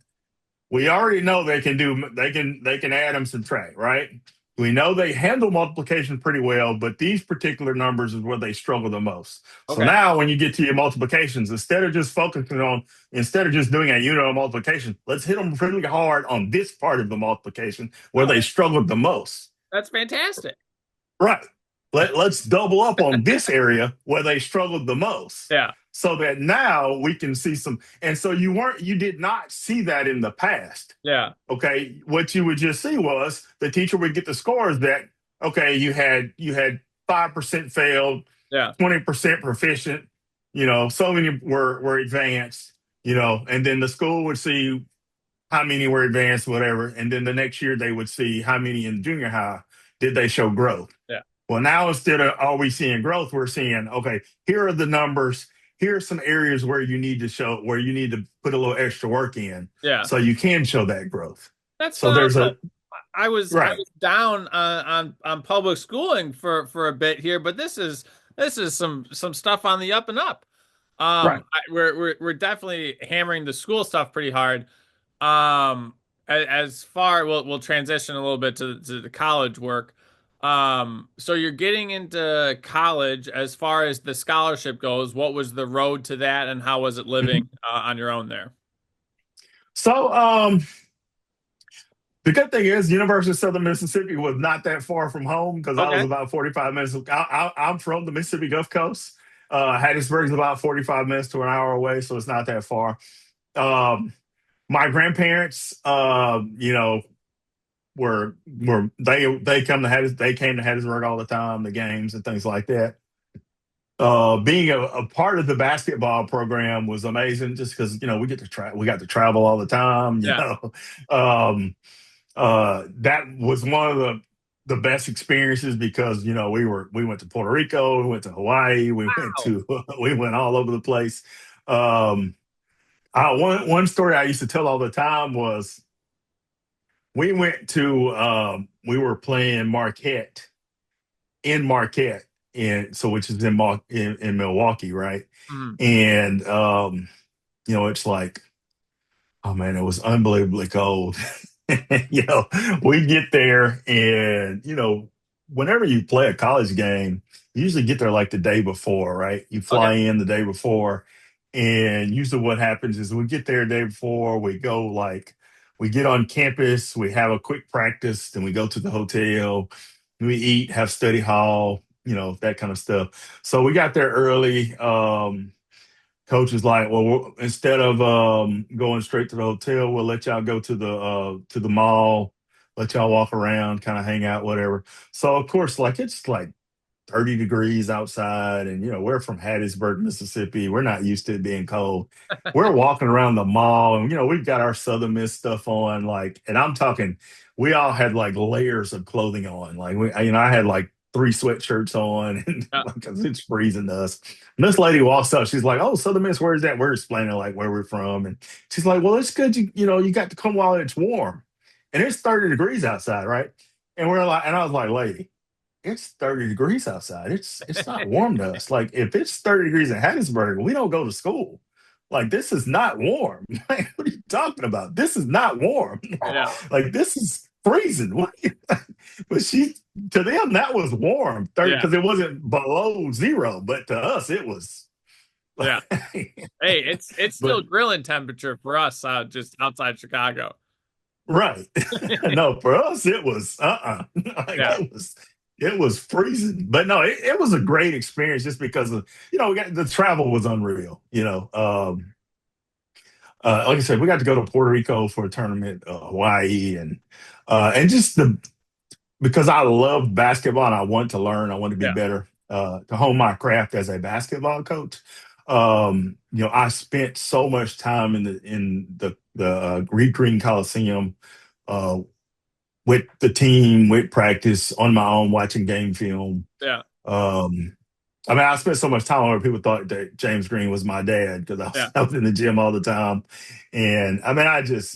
S2: we already know they can add and subtract, right? We know they handle multiplication pretty well, but these particular numbers is where they struggle the most. So
S1: Okay.
S2: now when you get to your multiplications, instead of just doing a unit of multiplication, let's hit them really hard on this part of the multiplication where
S1: Oh,
S2: they struggled the most.
S1: that's fantastic.
S2: Right. Let's double up on this area where they struggled the most
S1: Yeah.
S2: so that now we can see some. And so you did not see that in the past.
S1: Yeah.
S2: Okay. What you would just see was the teacher would get the scores that, okay, you had 5% failed,
S1: Yeah.
S2: 20% proficient, so many were advanced, and then the school would see how many were advanced, whatever. And then the next year they would see how many in junior high did they show growth.
S1: Yeah.
S2: Well, now instead of always seeing growth, we're seeing, okay, here are the numbers. Here are some areas where you need to put a little extra work in
S1: Yeah.
S2: so you can show that growth.
S1: That's
S2: So there's a,
S1: phenomenal. I
S2: right,
S1: was down on public schooling for a bit here, but this is some stuff on the up and up.
S2: right.
S1: We're definitely hammering the school stuff pretty hard. Um, as far we'll transition a little bit to the college work. So you're getting into college as far as the scholarship goes. What was the road to that, and how was it living
S2: Mhm.
S1: on your own there?
S2: So the good thing is, University of Southern Mississippi was not that far from home because I was
S1: Okay.
S2: about 45 minutes. I'm from the Mississippi Gulf Coast. Hattiesburg's about 45 minutes to an hour away, so it's not that far. Um, my grandparents, they come to they came to Hattiesburg all the time, the games and things like that. Being a part of the basketball program was amazing, just because we got to travel all the time.
S1: Yeah.
S2: Um, that was one of the best experiences because we went to Puerto Rico, we went to Hawaii,
S1: Wow.
S2: we went all over the place. Um, one story I used to tell all the time was we were playing Marquette in Marquette, and so which is in Milwaukee, right?
S1: Mhm.
S2: And it's like, oh man, it was unbelievably cold. you know, we get there, and whenever you play a college game, you usually get there like the day before, right? You
S1: Okay.
S2: fly in the day before, and usually what happens is we get there the day before, we get on campus, we have a quick practice, then we go to the hotel, we eat, have study hall, that kind of stuff. So we got there early. Coach is like, well, instead of going straight to the hotel, we'll let y'all go to the mall, let y'all walk around, kind of hang out, whatever. So of course, like it's like 30 degrees outside, and we're from Hattiesburg, Mississippi. We're not used to it being cold. We're walking around the mall, and we've got our Southern Miss stuff on, like, and I'm talking, we all had like layers of clothing on. Like I had like three sweatshirts on, and
S1: Yeah.
S2: because it's freezing to us. And this lady walks up, she's like, "Oh, Southern Miss, where's that?" We're explaining like where we're from, and she's like, "Well, it's good, you got to come while it's warm, and it's 30 degrees outside, right?" And we're like, and I was like, "Lady, it's 30 degrees outside. It's not warm to us. Like if it's 30 degrees in Hattiesburg, we don't go to school. Like this is not warm. Like, what are you talking about? This is not warm.
S1: Yeah.
S2: Like this is freezing." But to them that was warm, 30,
S1: Yeah.
S2: because it wasn't below zero, but to us it was.
S1: Yeah. Hey, it's
S2: But
S1: still grilling temperature for us just outside Chicago.
S2: right. No, for us it was like
S1: Yeah.
S2: it was freezing. But no, it was a great experience just because of the travel was unreal. Like I said, we got to go to Puerto Rico for a tournament, Hawaii, and just because I love basketball and I want to learn, I want to be
S1: Yeah.
S2: better, to hone my craft as a basketball coach. I spent so much time in the Reed Green Coliseum, uh, with the team, with practice, on my own, watching game film.
S1: Yeah.
S2: Um, I mean, I spent so much time where people thought that James Green was my dad because I was,
S1: Yeah.
S2: I was in the gym all the time, and I mean,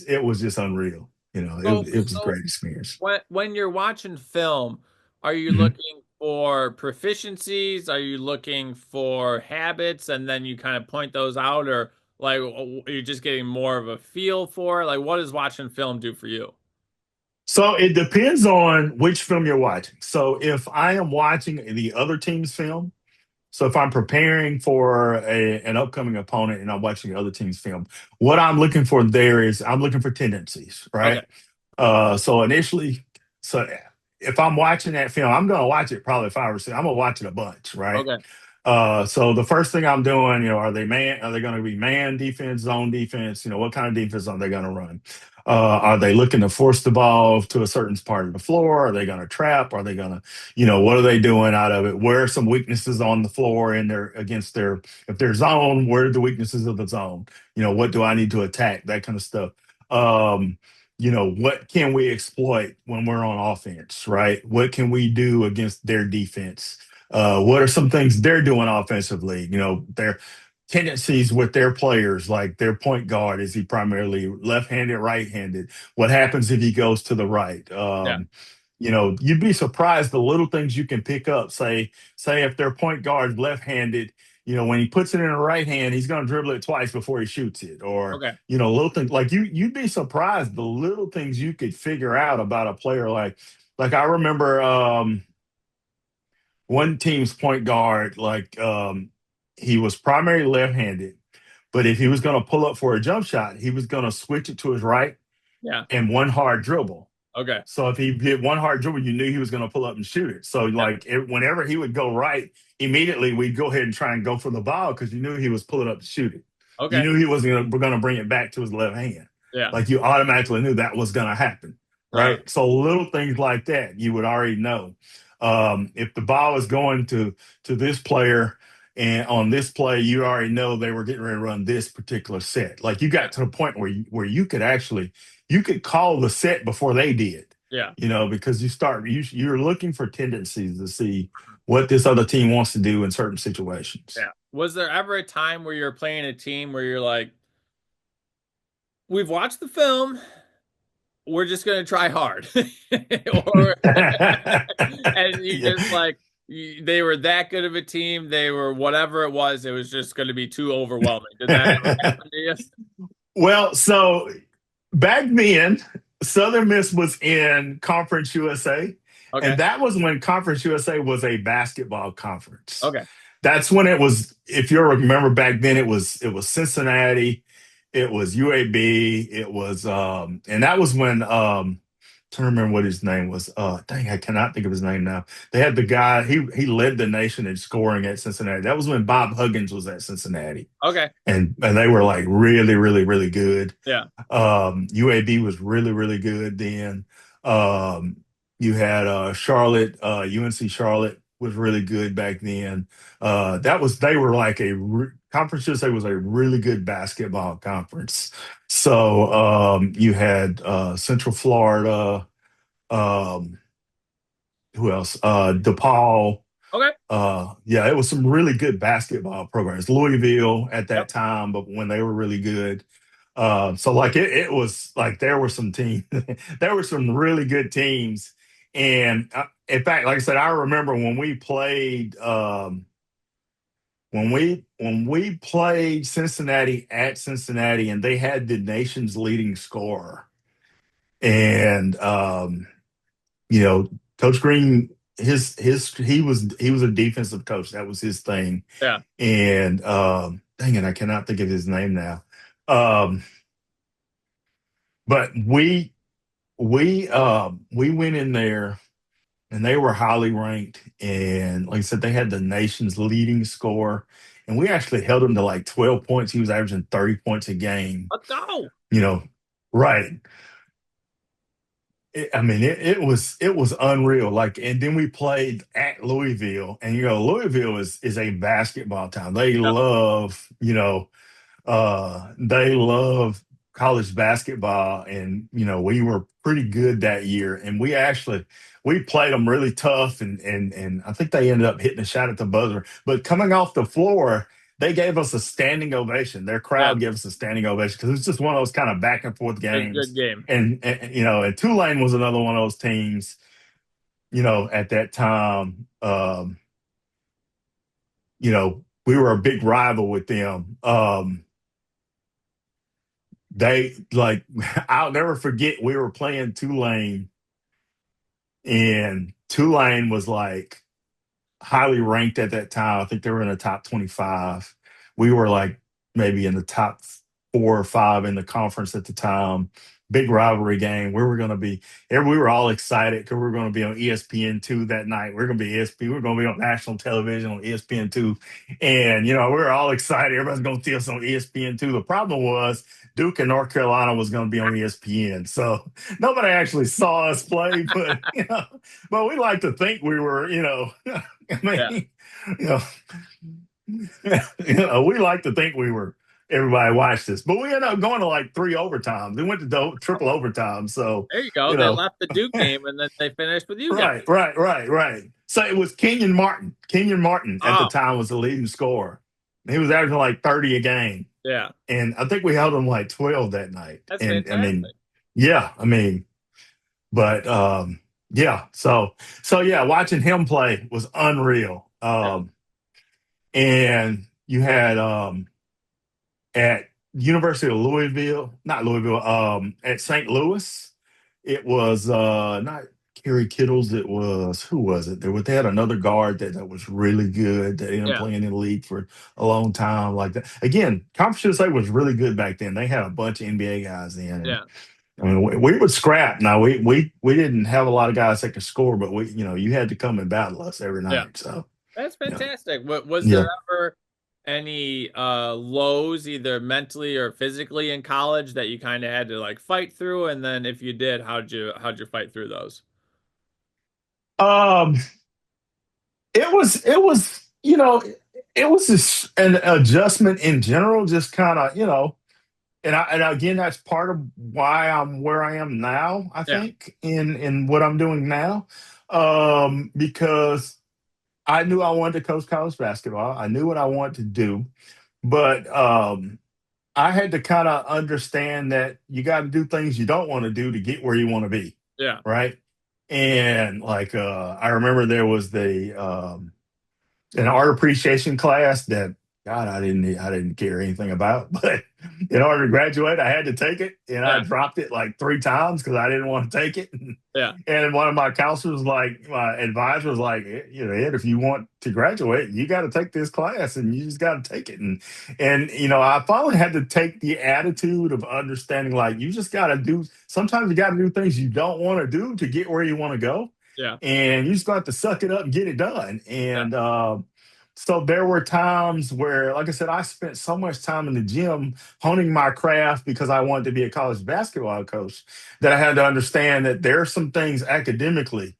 S2: it was just unreal. It was a
S1: So
S2: great experience.
S1: when you're watching film, are you
S2: Mhm.
S1: looking for proficiencies? Are you looking for habits, and then you kind of point those out, or Like, are you just getting more of a feel for it? Like, what does watching film do for you?
S2: So it depends on which film you're watching. So if I am watching the other team's film, so if I'm preparing for an upcoming opponent and I'm watching the other team's film, what I'm looking for there is I'm looking for tendencies,
S1: Okay.
S2: right? So initially, so if I'm watching that film, I'm going to watch it probably 5 or 6. I'm going to watch it a bunch, right?
S1: Okay.
S2: So the first thing I'm doing, are they man? Are they going to be man defense, zone defense? What kind of defense are they going to run? Are they looking to force the ball to a certain part of the floor? Are they going to trap? Are they going to, what are they doing out of it? Where are some weaknesses on the floor in their against their if they're zone? Where are the weaknesses of the zone? What do I need to attack? That kind of stuff. Um, what can we exploit when we're on offense, right? What can we do against their defense? What are some things they're doing offensively? Their tendencies with their players, like their point guard, is he primarily left-handed, right-handed? What happens if he goes to the right?
S1: Yeah.
S2: You'd be surprised the little things you can pick up. Say if their point guard's left-handed, when he puts it in the right hand, he's going to dribble it twice before he shoots it, or
S1: Okay.
S2: little things like you'd be surprised the little things you could figure out about a player. Like I remember. One team's point guard, he was primarily left-handed, but if he was going to pull up for a jump shot, he was going to switch it to his right
S1: Yeah.
S2: and one hard dribble.
S1: Okay.
S2: So if he did one hard dribble, you knew he was going to pull up and shoot it. So
S1: Yeah.
S2: whenever he would go right, immediately we'd go ahead and try and go for the ball because you knew he was pulling up to shoot it. You
S1: Okay.
S2: knew he wasn't going to bring it back to his left hand.
S1: Yeah.
S2: Like you automatically knew that was going to happen,
S1: Uh,
S2: right? So little things like that you would already know. If the ball is going to this player and on this play, you already know they were getting ready to run this particular set. Like you
S1: yeah.
S2: got to the point where you could call the set before they did,
S1: Yeah.
S2: because you're looking for tendencies to see what this other team wants to do in certain situations.
S1: Yeah. Was there ever a time where you're playing a team where you're like, we've watched the film, we're just gonna try hard, or and you just
S2: Yeah.
S1: like they were that good of a team, they were whatever it was just going to be too overwhelming. Did that ever happen to you?
S2: Well, so back then, Southern Miss was in Conference USA, and
S1: Okay.
S2: that was when Conference USA was a basketball conference.
S1: Okay.
S2: That's when it was. If you remember back then, it was Cincinnati, it was UAB, it was and that was when trying to remember what his name was. Dang, I cannot think of his name now. They had the guy. He led the nation in scoring at Cincinnati. That was when Bob Huggins was at Cincinnati,
S1: Okay.
S2: and they were like really, really, really good.
S1: Yeah.
S2: UAB was really, really good then. Um, you had Charlotte, UNC Charlotte was really good back then. They were like conference USA was a really good basketball conference. So you had Central Florida, um, who else? DePaul.
S1: Okay.
S2: Yeah, it was some really good basketball programs. Louisville at
S1: Yep.
S2: that time, but when they were really good. So like it was like there were some teams, there were some really good teams, and in fact, like I said, I remember when we played Cincinnati at Cincinnati, and they had the nation's leading scorer, and you know, Coach Green, he was a defensive coach. That was his thing,
S1: Yeah.
S2: and dang it, I cannot think of his name now. Um, but we went in there and they were highly ranked, and like I said, they had the nation's leading score, and we actually held him to like 12 points. He was averaging 30 points a game.
S1: Let's go.
S2: You know, right? I mean, it was unreal. Like, and then we played at Louisville, and Louisville is a basketball town.
S1: Yep.
S2: They love college basketball, and we were pretty good that year. And we played them really tough, and I think they ended up hitting a shot at the buzzer. But coming off the floor, they gave us a standing ovation. Their
S1: Yeah.
S2: crowd gave us a standing ovation because it was just one of those kind of back and forth
S1: It was a good
S2: games.
S1: game.
S2: And Tulane was another one of those teams. At that time, we were a big rival with them. they like I'll never forget we were playing Tulane, and Tulane was like highly ranked at that time. I think they were in the top 25. We were like maybe in the top 4 or 5 in the conference at the time. Big rivalry game. We were going to be, we were all excited because we were going to be on ESPN2 that night. We are going to be ESPN, we are going to be on national television on ESPN2. And, we were all excited. Everybody's going to see us on ESPN2. The problem was Duke and North Carolina was going to be on ESPN. So nobody actually saw us play, but, but we like to think we were, I
S1: Yeah.
S2: mean, you know, we like to think we were. Everybody watched this, but we ended up going to like 3 overtimes. We went to triple overtime. So,
S1: There you go.
S2: you
S1: They
S2: know,
S1: left the Duke game and then they finished with you guys.
S2: right, right, right, right. So it was Kenyon Martin. Kenyon Martin at the
S1: Oh,
S2: time was the leading scorer. He was averaging like 30 a game,
S1: yeah.
S2: and I think we held him like 12 that night.
S1: That's
S2: And I mean,
S1: fantastic.
S2: yeah, I mean, but yeah. So yeah, watching him play was unreal.
S1: Yeah.
S2: And you had at University of Louisville, not Louisville, at St. Louis, it was not Kerry Kittles, it was who was it? They had another guard that was really good that ended up
S1: Yeah.
S2: playing in the league for a long time like that. Again, Conference USA was really good back then. They had a bunch of NBA guys in, and
S1: Yeah.
S2: I mean we would scrap. Now we didn't have a lot of guys that could score, but we you had to come and battle us every
S1: Yeah.
S2: night. So
S1: That's
S2: yeah.
S1: fantastic. Was there
S2: Yeah.
S1: ever any lows, either mentally or physically in college that you kind of had to like fight through? And then if you did, how'd you fight through those?
S2: Um it was it was just an adjustment in general, just kind of and again that's part of why I'm where I am now, I
S1: Yeah.
S2: think, in what I'm doing now, because I knew I wanted to coach college basketball. I knew what I wanted to do, but I had to kind of understand that you got to do things you don't want to do to get where you want to be,
S1: Yeah.
S2: right? And like I remember there was an art appreciation class that God I didn't care anything about, but in order to graduate, I had to take it, and I
S1: Yeah.
S2: dropped it like 3 times because I didn't want to take it.
S1: Yeah.
S2: And one of my counselors, like my advisor, was like, Ed, if you want to graduate, you got to take this class, and you just got to take it. And I finally had to take the attitude of understanding, like you just got to do. Sometimes you got to do things you don't want to do to get where you want to go,
S1: Yeah.
S2: and you just got to suck it up and get it done.
S1: Yeah.
S2: And so there were times where, like I said, I spent so much time in the gym honing my craft because I wanted to be a college basketball coach, that I had to understand that there are some things academically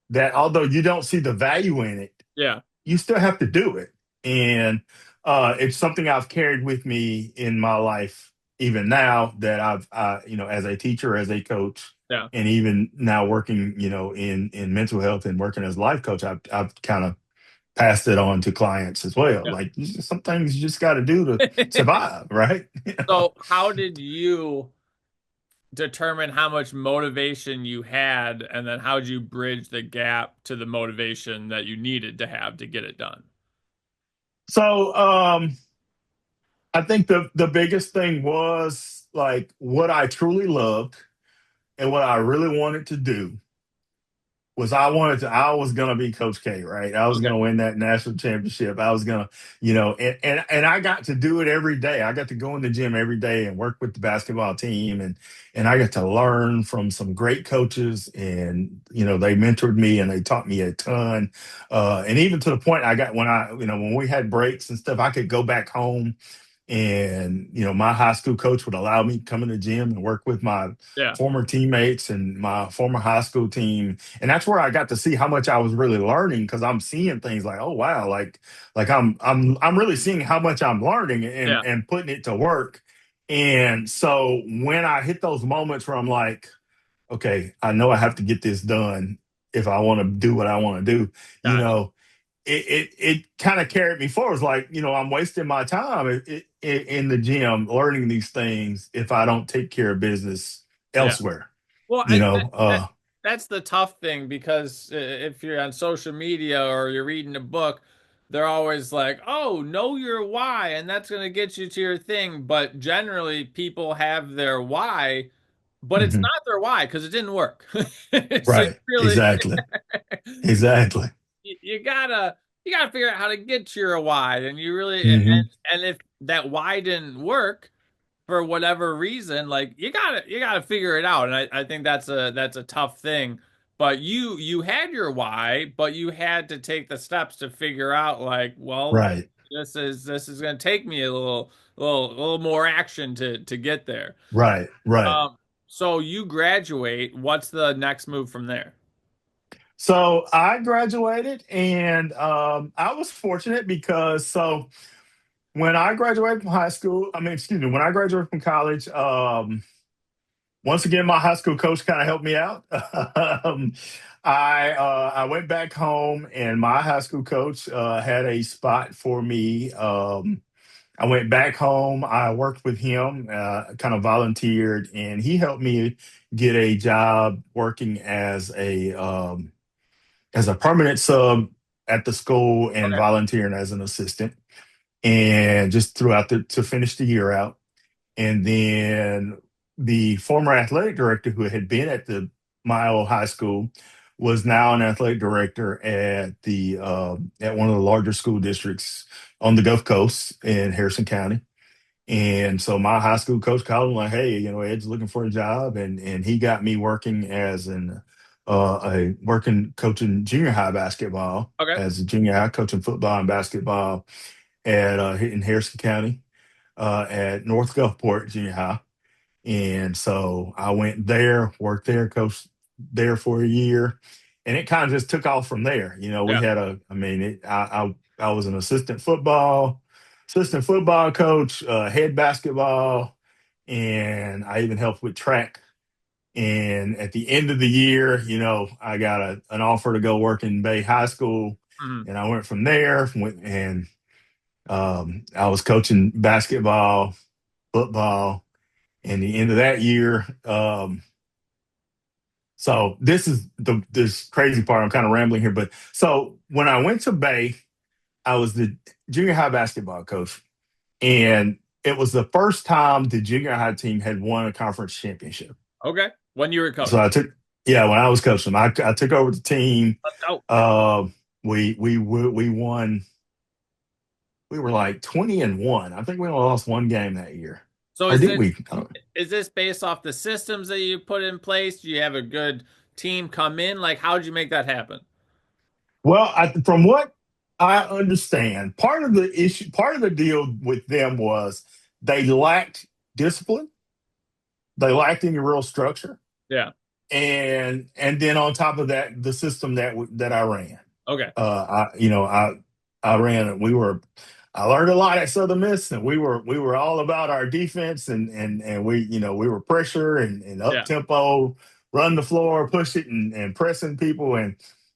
S2: that, although you don't see the value in it,
S1: Yeah.
S2: you still have to do it. And it's something I've carried with me in my life, even now that as a teacher, as a coach,
S1: Yeah.
S2: and even now working, in mental health and working as a life coach, I've kind of passed it on to clients as well.
S1: Yeah.
S2: Like some things you just got to do to survive, right?
S1: So how did you determine how much motivation you had, and then how'd you bridge the gap to the motivation that you needed to have to get it done?
S2: So I think the biggest thing was like what I truly loved and what I really wanted to do was I was gonna be Coach K, right? I was
S1: Okay.
S2: gonna win that national championship. I was gonna, and I got to do it every day. I got to go in the gym every day and work with the basketball team, and I got to learn from some great coaches, and they mentored me and they taught me a ton. And even to the point I got when we had breaks and stuff, I could go back home, and my high school coach would allow me to come in the gym and work with my
S1: Yeah.
S2: former teammates and my former high school team, and that's where I got to see how much I was really learning, because I'm seeing things like, oh wow, like I'm really seeing how much I'm learning and
S1: Yeah.
S2: and putting it to work. And so when I hit those moments where I'm like, okay, I know I have to get this done if I want to do what I want to do, you
S1: Gotcha.
S2: know, it kind of carried me forward. It's like, I'm wasting my time in the gym learning these things if I don't take care of business
S1: Yeah.
S2: elsewhere.
S1: Well,
S2: You know,
S1: that's the tough thing, because if you're on social media or you're reading a book, they're always like, "Oh, know your why," and that's going to get you to your thing. But generally, people have their why, but it's
S2: Hmm.
S1: not their why because it didn't work. So you
S2: Right.
S1: really,
S2: Exactly. Exactly.
S1: you gotta figure out how to get to your why, and you really
S2: Hmm.
S1: and if that why didn't work for whatever reason, like you gotta figure it out. And I think that's a tough thing. But you had your why, but you had to take the steps to figure out like, well,
S2: Right.
S1: this is gonna take me a little more action to get there.
S2: Right. Right.
S1: Um, so you graduate, what's the next move from there?
S2: So I graduated, and I was fortunate because when I graduated from high school, I mean, excuse me, when I graduated from college, once again, my high school coach kind of helped me out. um, I went back home, and my high school coach had a spot for me. I went back home. I worked with him, kind of volunteered, and he helped me get a job working as a permanent sub at the school and
S1: Okay.
S2: volunteering as an assistant, and just throughout the to finish the year out. And then the former athletic director who had been at my old high school was now an athletic director at one of the larger school districts on the Gulf Coast in Harrison County. And so my high school coach called him like, "Hey, Ed's looking for a job," and he got me working as a working coaching junior high basketball,
S1: Okay.
S2: as a junior high coaching football and basketball at in Harrison County, at North Gulfport Junior High. And so I went there, worked there, coached there for a year, and it kind of just took off from there. We
S1: Yeah.
S2: had I mean, I was an assistant football coach, head basketball, and I even helped with track. And at the end of the year, I got an offer to go work in Bay High School,
S1: Mhm.
S2: and I went from there. And I was coaching basketball, football, and the end of that year. So this is this crazy part. I'm kind of rambling here, but so when I went to Bay, I was the junior high basketball coach, and it was the first time the junior high team had won a conference championship.
S1: Okay. When you were
S2: So
S1: coach.
S2: yeah, when I was coaching them, I took over the team.
S1: Let's go.
S2: Uh, we won. We were like 20-1. I think we only lost one game that year,
S1: So
S2: or did we?
S1: is this based off the systems that you put in place? Do you have a good team come in? Like, how did you make that happen?
S2: Well, from what I understand, part of the deal with them was they lacked discipline. They lacked any real structure,
S1: Yeah.
S2: and then on top of that, the system that I ran.
S1: Okay.
S2: I ran it. I learned a lot at Southern Miss, and we were all about our defense, and we were pressure and up
S1: Yeah.
S2: tempo, run the floor, push it, and pressing people,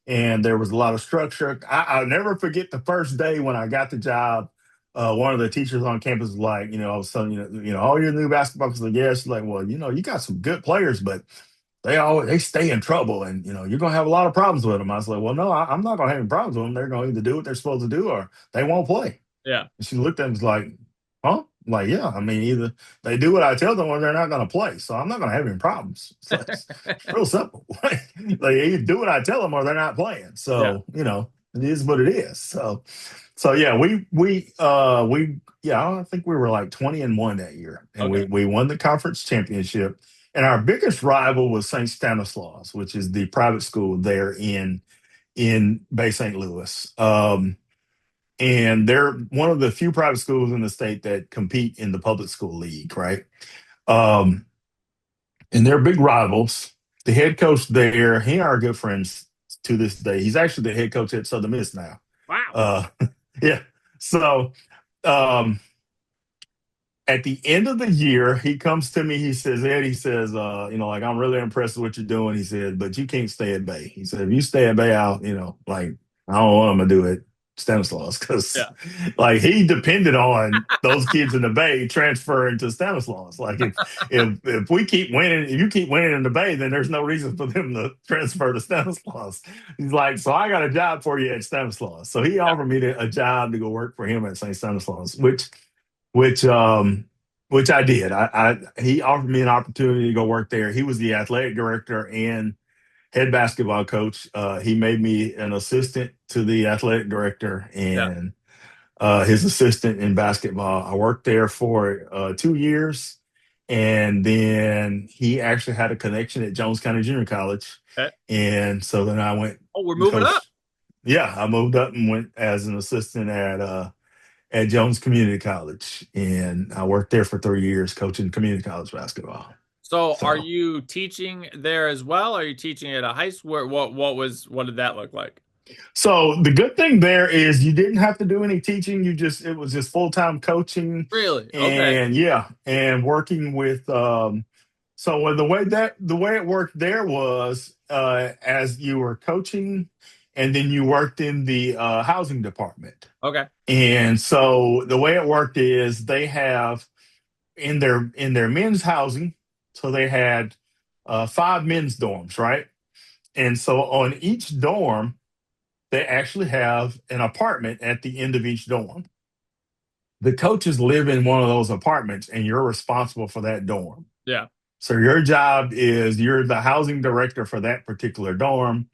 S2: and there was a lot of structure. I'll never forget the first day when I got the job. One of the teachers on campus was like, I was telling all your new basketball players, like, yeah, she's like, well, you got some good players, but they stay in trouble, and you're gonna have a lot of problems with them. I was like, well, no, I'm not gonna have any problems with them. They're gonna either do what they're supposed to do, or they won't play.
S1: Yeah.
S2: And she looked at him and was like, huh? I'm like, yeah, I mean, either they do what I tell them, or they're not gonna play. So I'm not gonna have any problems. It's like, it's real simple. They either do what I tell them, or they're not playing.
S1: Yeah.
S2: So it is what it is. So yeah, we yeah, I think we were like 20-1 that year, and
S1: Okay.
S2: we won the conference championship. And our biggest rival was St. Stanislaus, which is the private school there in Bay St. Louis. And they're one of the few private schools in the state that compete in the public school league, right? Um, and they're big rivals. The head coach there, he and I are good friends to this day. He's actually the head coach at Southern Miss now.
S1: Wow.
S2: Uh, yeah. So um, at the end of the year, he comes to me. He says, "Ed," he says, like, I'm really impressed with what you're doing. He said, "But you can't stay at Bay." He said, "If you stay at Bay, I'll, like, I don't know what I'm gonna do it Stanislaus because
S1: Yeah.
S2: like he depended on those kids in the Bay transferring to Stanislaus. Like if we keep winning, if you keep winning in the Bay, then there's no reason for them to transfer to Stanislaus. He's like, so I got a job for you at Stanislaus. So he
S1: Yeah.
S2: offered me a job to go work for him at St. Stanislaus, which which I did. He offered me an opportunity to go work there. He was the athletic director and head basketball coach. He made me an assistant to the athletic director
S1: Yeah.
S2: and his assistant in basketball. I worked there for 2 years. And then he actually had a connection at Jones County Junior College.
S1: Okay.
S2: And so then I went
S1: Oh, we're
S2: and
S1: moving up.
S2: coached. Yeah, I moved up and went as an assistant at Jones Community College. And I worked there for 3 years coaching community college basketball.
S1: So are
S2: So
S1: you teaching there as well? Are you teaching at a high school? What did that look like?
S2: So the good thing there is you didn't have to do any teaching. It was just full time coaching,
S1: Really? Okay.
S2: and yeah, and working with. So the way it worked there was as you were coaching, and then you worked in the housing department.
S1: Okay.
S2: And so the way it worked is they have in their men's housing, so they had five men's dorms, right? And so on each dorm they actually have an apartment at the end of each dorm. The coaches live in one of those apartments, and you're responsible for that dorm.
S1: Yeah.
S2: So your job is you're the housing director for that particular dorm.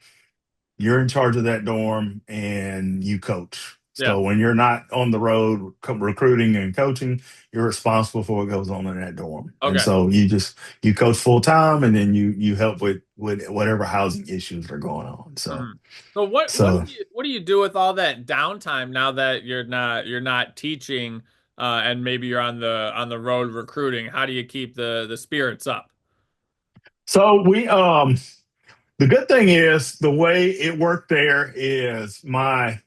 S2: You're in charge of that dorm, and you coach.
S1: Yeah.
S2: So when you're not on the road recruiting and coaching, you're responsible for what goes on in that dorm. And
S1: Okay.
S2: so you coach full time, and then you help with whatever housing issues are going on. So
S1: Mhm. So
S2: so
S1: what do you do with all that downtime now that you're not teaching and maybe you're on the road recruiting? How do you keep the spirits up?
S2: so we the good thing is the way it worked there is my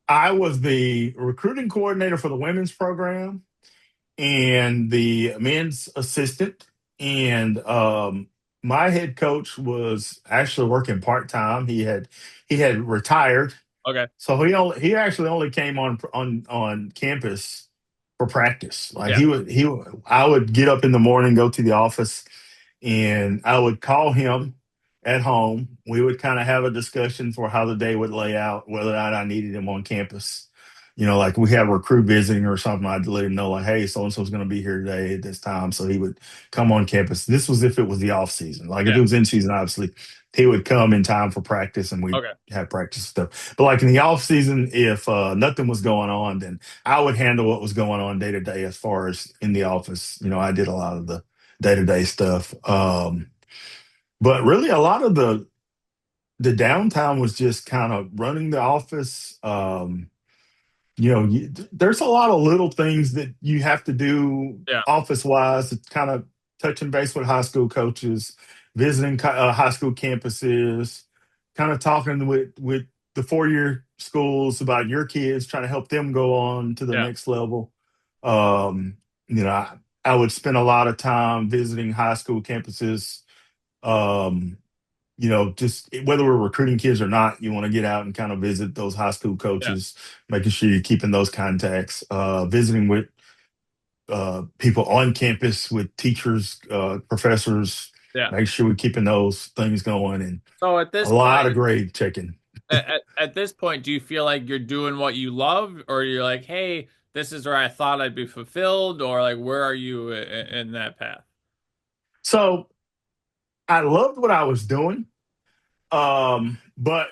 S2: I was the recruiting coordinator for the women's program and the men's assistant. And my head coach was actually working part time. He had retired,
S1: Okay.
S2: so he actually only came on campus for practice. Like
S1: Yeah.
S2: I would get up in the morning, go to the office, and I would call him at home. We would kind of have a discussion for how the day would lay out, whether or not I needed him on campus. You know, like we have a recruit visiting or something, I'd let him know, like, hey, so and so's going to be here today at this time. So he would come on campus. This was if it was the off season. Like if
S1: Yeah.
S2: it was in season, obviously, he would come in time for practice and we'd
S1: Okay.
S2: have practice stuff. But like in the off season, if nothing was going on, then I would handle what was going on day to day as far as in the office. You know, I did a lot of the day to day stuff. But really, a lot of the downtime was just kind of running the office. There's a lot of little things that you have to do
S1: Yeah.
S2: office wise to kind of touching base with high school coaches, visiting high school campuses, kind of talking with the 4 year schools about your kids, trying to help them go on to the
S1: Yeah.
S2: next level. Um, you know, I would spend a lot of time visiting high school campuses. Um, just whether we're recruiting kids or not, you want to get out and kind of visit those high school
S1: Yeah.
S2: coaches, making sure you're keeping those contacts, visiting with people on campus, with teachers, professors,
S1: Yeah.
S2: make sure we're keeping those things going, and
S1: So at
S2: a
S1: this
S2: lot of
S1: point,
S2: grade checking.
S1: at this point, do you feel like you're doing what you love, or you're like, hey, this is where I thought I'd be fulfilled, or like, where are you in that path?
S2: So I loved what I was doing, but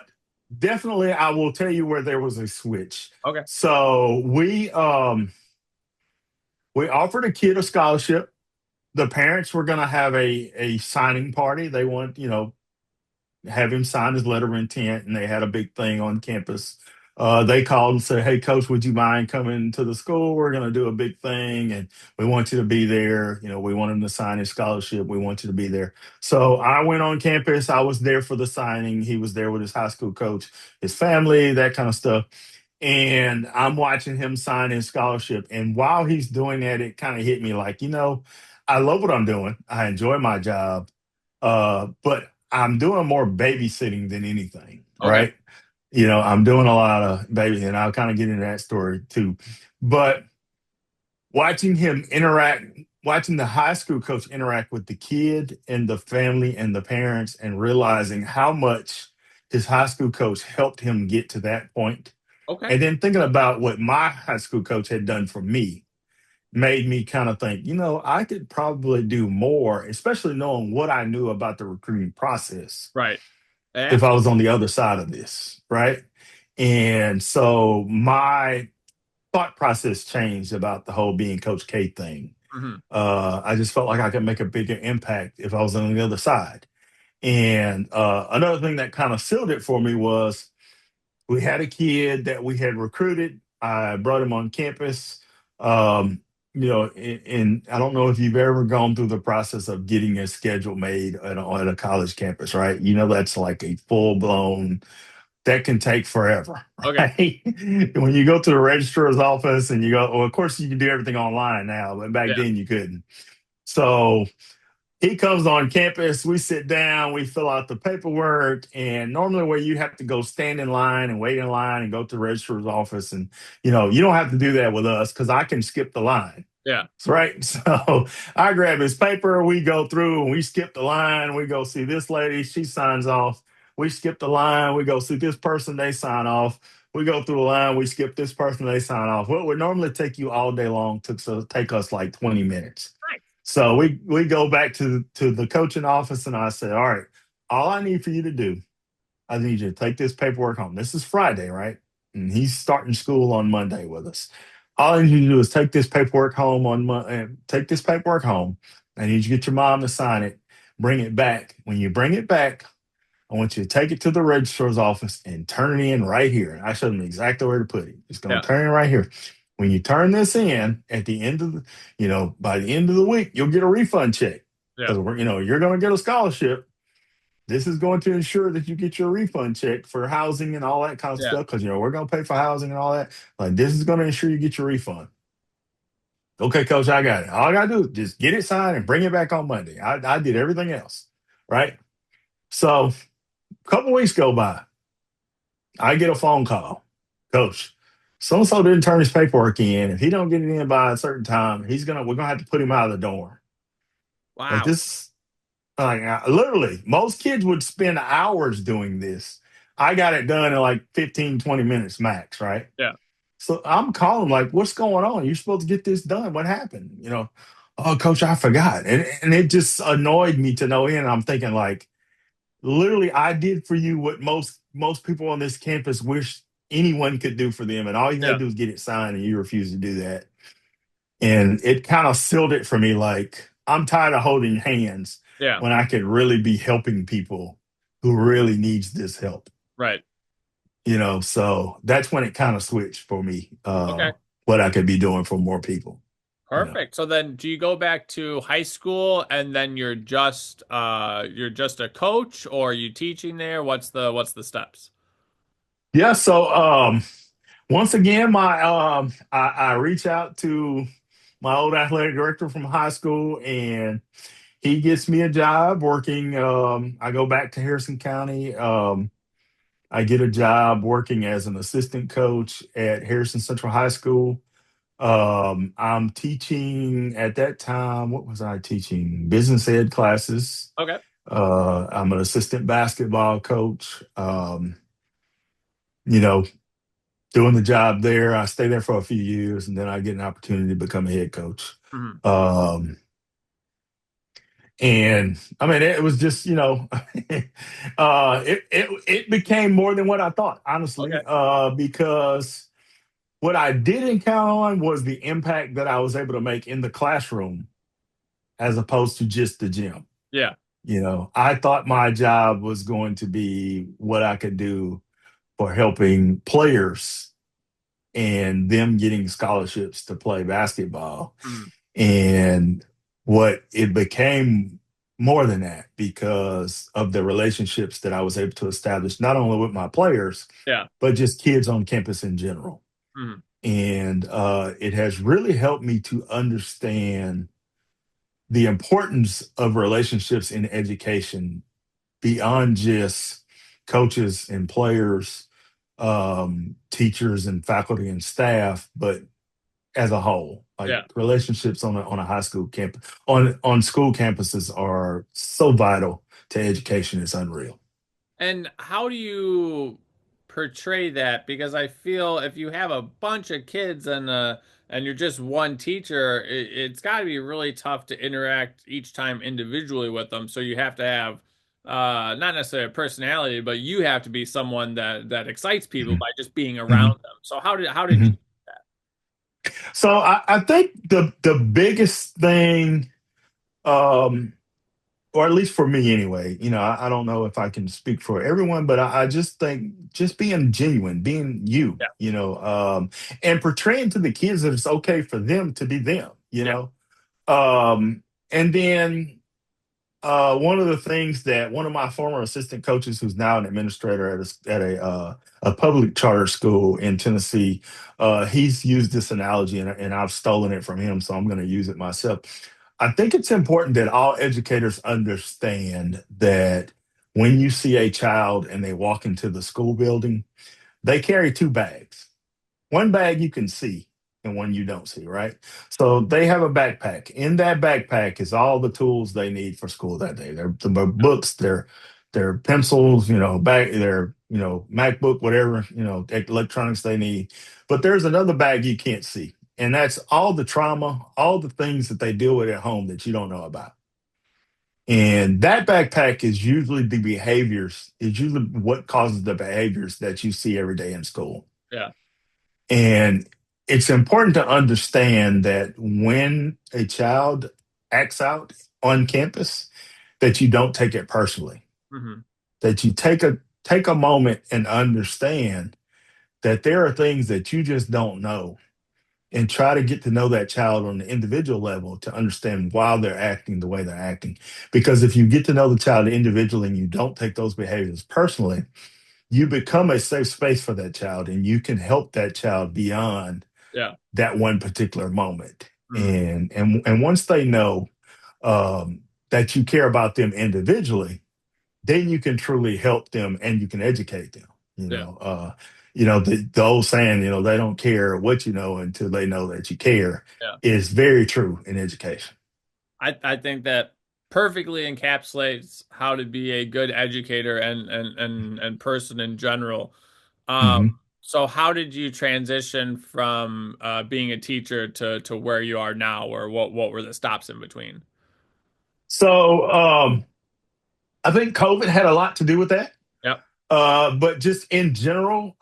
S2: definitely I will tell you where there was a switch.
S1: Okay.
S2: So we offered a kid a scholarship. The parents were going to have a signing party. They want, have him sign his letter of intent, and they had a big thing on campus. They called and said, "Hey, coach, would you mind coming to the school? We're going to do a big thing, and we want you to be there. You know, we want him to sign his scholarship. We want you to be there." So I went on campus. I was there for the signing. He was there with his high school coach, his family, that kind of stuff. And I'm watching him sign his scholarship. And while he's doing that, it kind of hit me like, I love what I'm doing. I enjoy my job. But I'm doing more babysitting than anything,
S1: Okay.
S2: right? I'm doing a lot of baby, and I'll kind of get into that story too. But watching him interact, watching the high school coach interact with the kid and the family and the parents, and realizing how much his high school coach helped him get to that point,
S1: Okay.
S2: and then thinking about what my high school coach had done for me made me kind of think, I could probably do more, especially knowing what I knew about the recruiting process
S1: Right.
S2: if I was
S1: Absolutely.
S2: on the other side of this, right? And so my thought process changed about the whole being Coach K thing.
S1: Hmm.
S2: I just felt like I could make a bigger impact if I was on the other side. And another thing that kind of sealed it for me was we had a kid that we had recruited. I brought him on campus. Um, and I don't know if you've ever gone through the process of getting a schedule made at a college campus, right? That's like a full blown, that can take forever,
S1: Okay.
S2: right? When you go to the registrar's office and you go, well, of course you can do everything online now, but back
S1: Yeah.
S2: then you couldn't. So he comes on campus, we sit down, we fill out the paperwork, and normally where you have to go stand in line and wait in line and go to the registrar's office, and you don't have to do that with us because I can skip the line.
S1: Yeah.
S2: Right. So I grab his paper. We go through and we skip the line. We go see this lady. She signs off. We skip the line. We go see this person. They sign off. We go through the line. We skip this person. They sign off. What would normally take you all day long took so take us like 20 minutes.
S1: Nice.
S2: So we go back to the coaching office, and I said, all right, all I need for you to do, I need you to take this paperwork home. This is Friday, right? And he's starting school on Monday with us. All I need you to do is take this paperwork home on Monday. Take this paperwork home. I need you to get your mom to sign it. Bring it back. When you bring it back, I want you to take it to the registrar's office and turn it in right here. And I showed him exactly where to put it. It's going
S1: Yeah.
S2: to turn it right here. When you turn this in at the end of by the end of the week, you'll get a refund check
S1: Yeah.
S2: because you're going to get a scholarship. This is going to ensure that you get your refund check for housing and all that kind of
S1: Yeah.
S2: stuff because we're going to pay for housing and all that. Like, this is going to ensure you get your refund. Okay, coach, I got it. All I got to do is just get it signed and bring it back on Monday. I did everything else, right? So a couple weeks go by. I get a phone call, coach. So and so didn't turn his paperwork in. If he don't get it in by a certain time, we're gonna have to put him out of the door. Like
S1: Wow.
S2: this, like literally, most kids would spend hours doing this. I got it done in like 15, 20 minutes max, right?
S1: Yeah.
S2: So I'm calling like, what's going on? You're supposed to get this done. What happened? Oh, coach, I forgot. And it just annoyed me to no end. I'm thinking like, literally, I did for you what most people on this campus wish anyone could do for them. And all you had
S1: Yeah.
S2: to do was get it signed, and you refused to do that. And it kind of sealed it for me. Like, I'm tired of holding hands
S1: Yeah.
S2: when I could really be helping people who really needs this help.
S1: Right.
S2: So that's when it kind of switched for me,
S1: Okay.
S2: what I could be doing for more people.
S1: Perfect. So then do you go back to high school and then you're just a coach, or are you teaching there? What's the steps?
S2: Yeah. So once again, I reach out to my old athletic director from high school, and he gets me a job working. I go back to Harrison County. I get a job working as an assistant coach at Harrison Central High School. I'm teaching at that time. What was I teaching? Business ed classes.
S1: Okay.
S2: I'm an assistant basketball coach. You know, doing the job there. I stay there for a few years, and then I get an opportunity to become a head coach.
S1: Hmm.
S2: Um, and I mean, it was just, it became more than what I thought,
S1: Okay.
S2: honestly, because what I didn't count on was the impact that I was able to make in the classroom as opposed to just the gym.
S1: Yeah.
S2: I thought my job was going to be what I could do for helping players and them getting scholarships to play basketball.
S1: Hmm.
S2: And what it became more than that because of the relationships that I was able to establish, not only with my players,
S1: Yeah.
S2: but just kids on campus in general.
S1: Hmm.
S2: And it has really helped me to understand the importance of relationships in education beyond just coaches and players. teachers and faculty and staff, but as a whole, like
S1: Yeah.
S2: relationships on a high school campus, on school campuses are so vital to education. It's unreal.
S1: And how do you portray that? Because I feel if you have a bunch of kids and you're just one teacher, it's got to be really tough to interact each time individually with them. So you have to have not necessarily a personality, but you have to be someone that excites people
S2: Mhm,
S1: by just being around
S2: mhm,
S1: them. So how did you
S2: mhm. So I think the biggest thing, um, or at least for me anyway, I don't know if I can speak for everyone, but I just think just being genuine, being you,
S1: yeah,
S2: and portraying to the kids that it's okay for them to be them,
S1: yeah,
S2: and then one of the things that one of my former assistant coaches, who's now an administrator at a public charter school in Tennessee, he's used this analogy, and I've stolen it from him, so I'm going to use it myself. I think it's important that all educators understand that when you see a child and they walk into the school building, they carry two bags. One bag you can see and one you don't see, right? So they have a backpack. In that backpack is all the tools they need for school that day. Their books, their pencils, their MacBook, whatever, electronics they need. But there's another bag you can't see. And that's all the trauma, all the things that they deal with at home that you don't know about. And that backpack is usually what causes the behaviors that you see every day in school.
S1: yeah.
S2: And it's important to understand that when a child acts out on campus, that you don't take it personally,
S1: Hmm.
S2: that you take a moment and understand that there are things that you just don't know, and try to get to know that child on the individual level to understand why they're acting the way they're acting. Because if you get to know the child individually and you don't take those behaviors personally, you become a safe space for that child and you can help that child beyond
S1: Yeah.
S2: that one particular moment.
S1: Hmm.
S2: And once they know, that you care about them individually, then you can truly help them and you can educate them. You
S1: Yeah.
S2: know, uh, the old saying, they don't care what you know until they know that you care,
S1: Yeah.
S2: is very true in education.
S1: I think that perfectly encapsulates how to be a good educator and person in general. Um,
S2: Mhm.
S1: so how did you transition from being a teacher to where you are now, or what were the stops in between?
S2: So I think COVID had a lot to do with that.
S1: Yep.
S2: But just in general,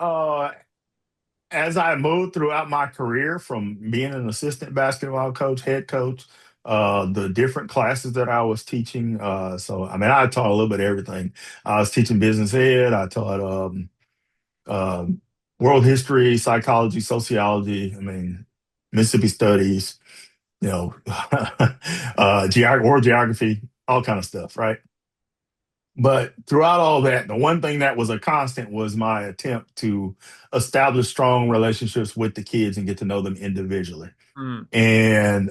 S2: as I moved throughout my career from being an assistant basketball coach, head coach, the different classes that I was teaching. So, I mean, I taught a little bit of everything. I was teaching business ed. I taught um, world history, psychology, sociology. I mean, Mississippi studies, world geography, all kind of stuff, right? But throughout all that, the one thing that was a constant was my attempt to establish strong relationships with the kids and get to know them individually.
S1: Mm,
S2: And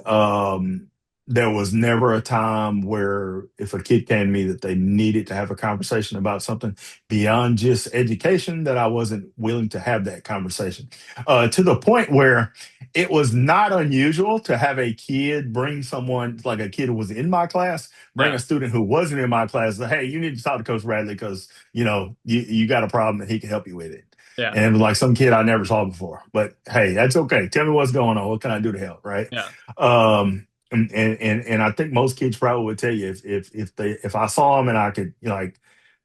S2: there was never a time where if a kid came to me that they needed to have a conversation about something beyond just education, that I wasn't willing to have that conversation. To the point where it was not unusual to have a kid bring someone, like a kid who was in my class, bring
S1: yeah.
S2: a student who wasn't in my class. Say, hey, you need to talk to Coach Bradley because you got a problem and he can help you with it.
S1: Yeah.
S2: And it was like some kid I never saw before. But hey, that's okay. Tell me what's going on. What can I do to help? Right.
S1: Yeah.
S2: And I think most kids probably would tell you if I saw them and I could uh,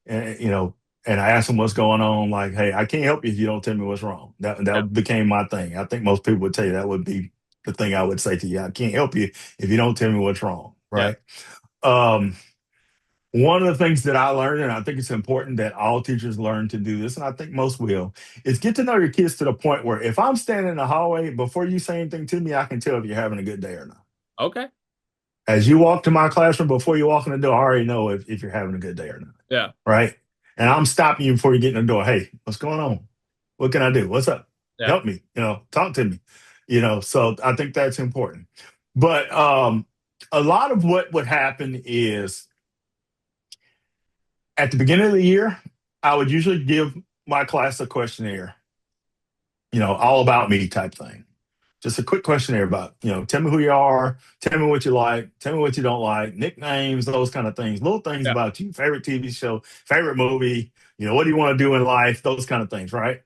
S2: you know and I asked them what's going on, like, hey, I can't help you if you don't tell me what's wrong.
S1: Yeah.
S2: That became my thing. I think most people would tell you that would be the thing I would say to you. I can't help you if you don't tell me what's wrong.
S1: Yeah.
S2: Right. Um, one of the things that I learned, and I think it's important that all teachers learn to do this, and I think most will, is get to know your kids to the point where if I'm standing in the hallway, before you say anything to me, I can tell if you're having a good day or not.
S1: Okay.
S2: As you walk to my classroom, before you walk in the door, I already know if you're having a good day or not.
S1: Yeah.
S2: Right. And I'm stopping you before you get in the door. Hey, what's going on? What can I do? What's up?
S1: Yeah.
S2: Help me, talk to me. So I think that's important. But a lot of what would happen is at the beginning of the year, I would usually give my class a questionnaire, all about me type thing. Just a quick questionnaire about, tell me who you are, tell me what you like, tell me what you don't like, nicknames, those kind of things, little things
S1: Yeah.
S2: about you, favorite TV show, favorite movie, what do you want to do in life, those kind of things, right?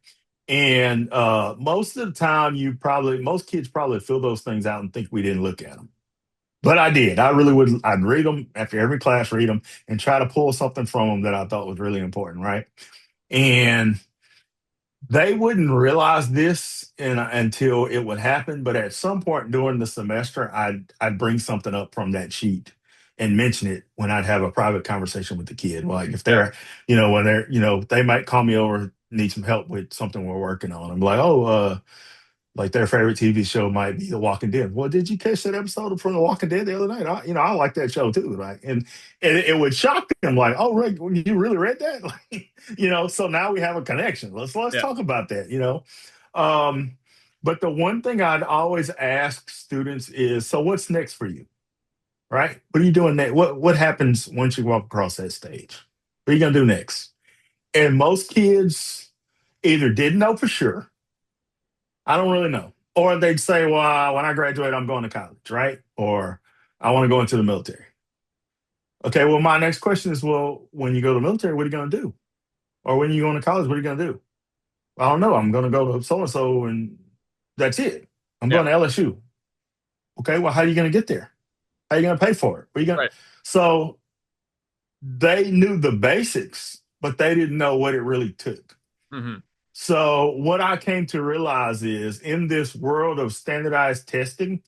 S2: And most of the time, most kids probably fill those things out and think we didn't look at them. But I did. I really would. I'd read them after every class, read them, and try to pull something from them that I thought was really important, right? And they wouldn't realize this until it would happen. But at some point during the semester, I'd bring something up from that sheet and mention it when I'd have a private conversation with the kid. Like if
S1: Yeah.
S2: when they're, they might call me over, need some help with something we're working on. I'm like, oh, like their favorite TV show might be The Walking Dead. Well, did you catch that episode from The Walking Dead the other night? I like that show too. Like, and it would shock them. Like, oh, Rick, you really read that? Like, so now we have a connection. Let's
S1: Yeah.
S2: talk about that. Um, but the one thing I'd always ask students is, so what's next for you? Right? What are you doing next? What happens once you walk across that stage? What are you gonna do next? And most kids either didn't know for sure, I don't really know. Or they'd say, well, when I graduate, I'm going to college, right? Or I want to go into the military. Okay, well, my next question is, well, when you go to the military, what are you going to do? Or when you go to college, what are you going to do? I don't know. I'm going to go to so and so, and that's it. I'm
S1: Yeah.
S2: going to LSU. Okay, well, how are you going to get there? How are you going to pay for it? What are you going to?
S1: Right.
S2: So they knew the basics, but they didn't know what it really took.
S1: Hmm.
S2: So what I came to realize is in this world of standardized testing,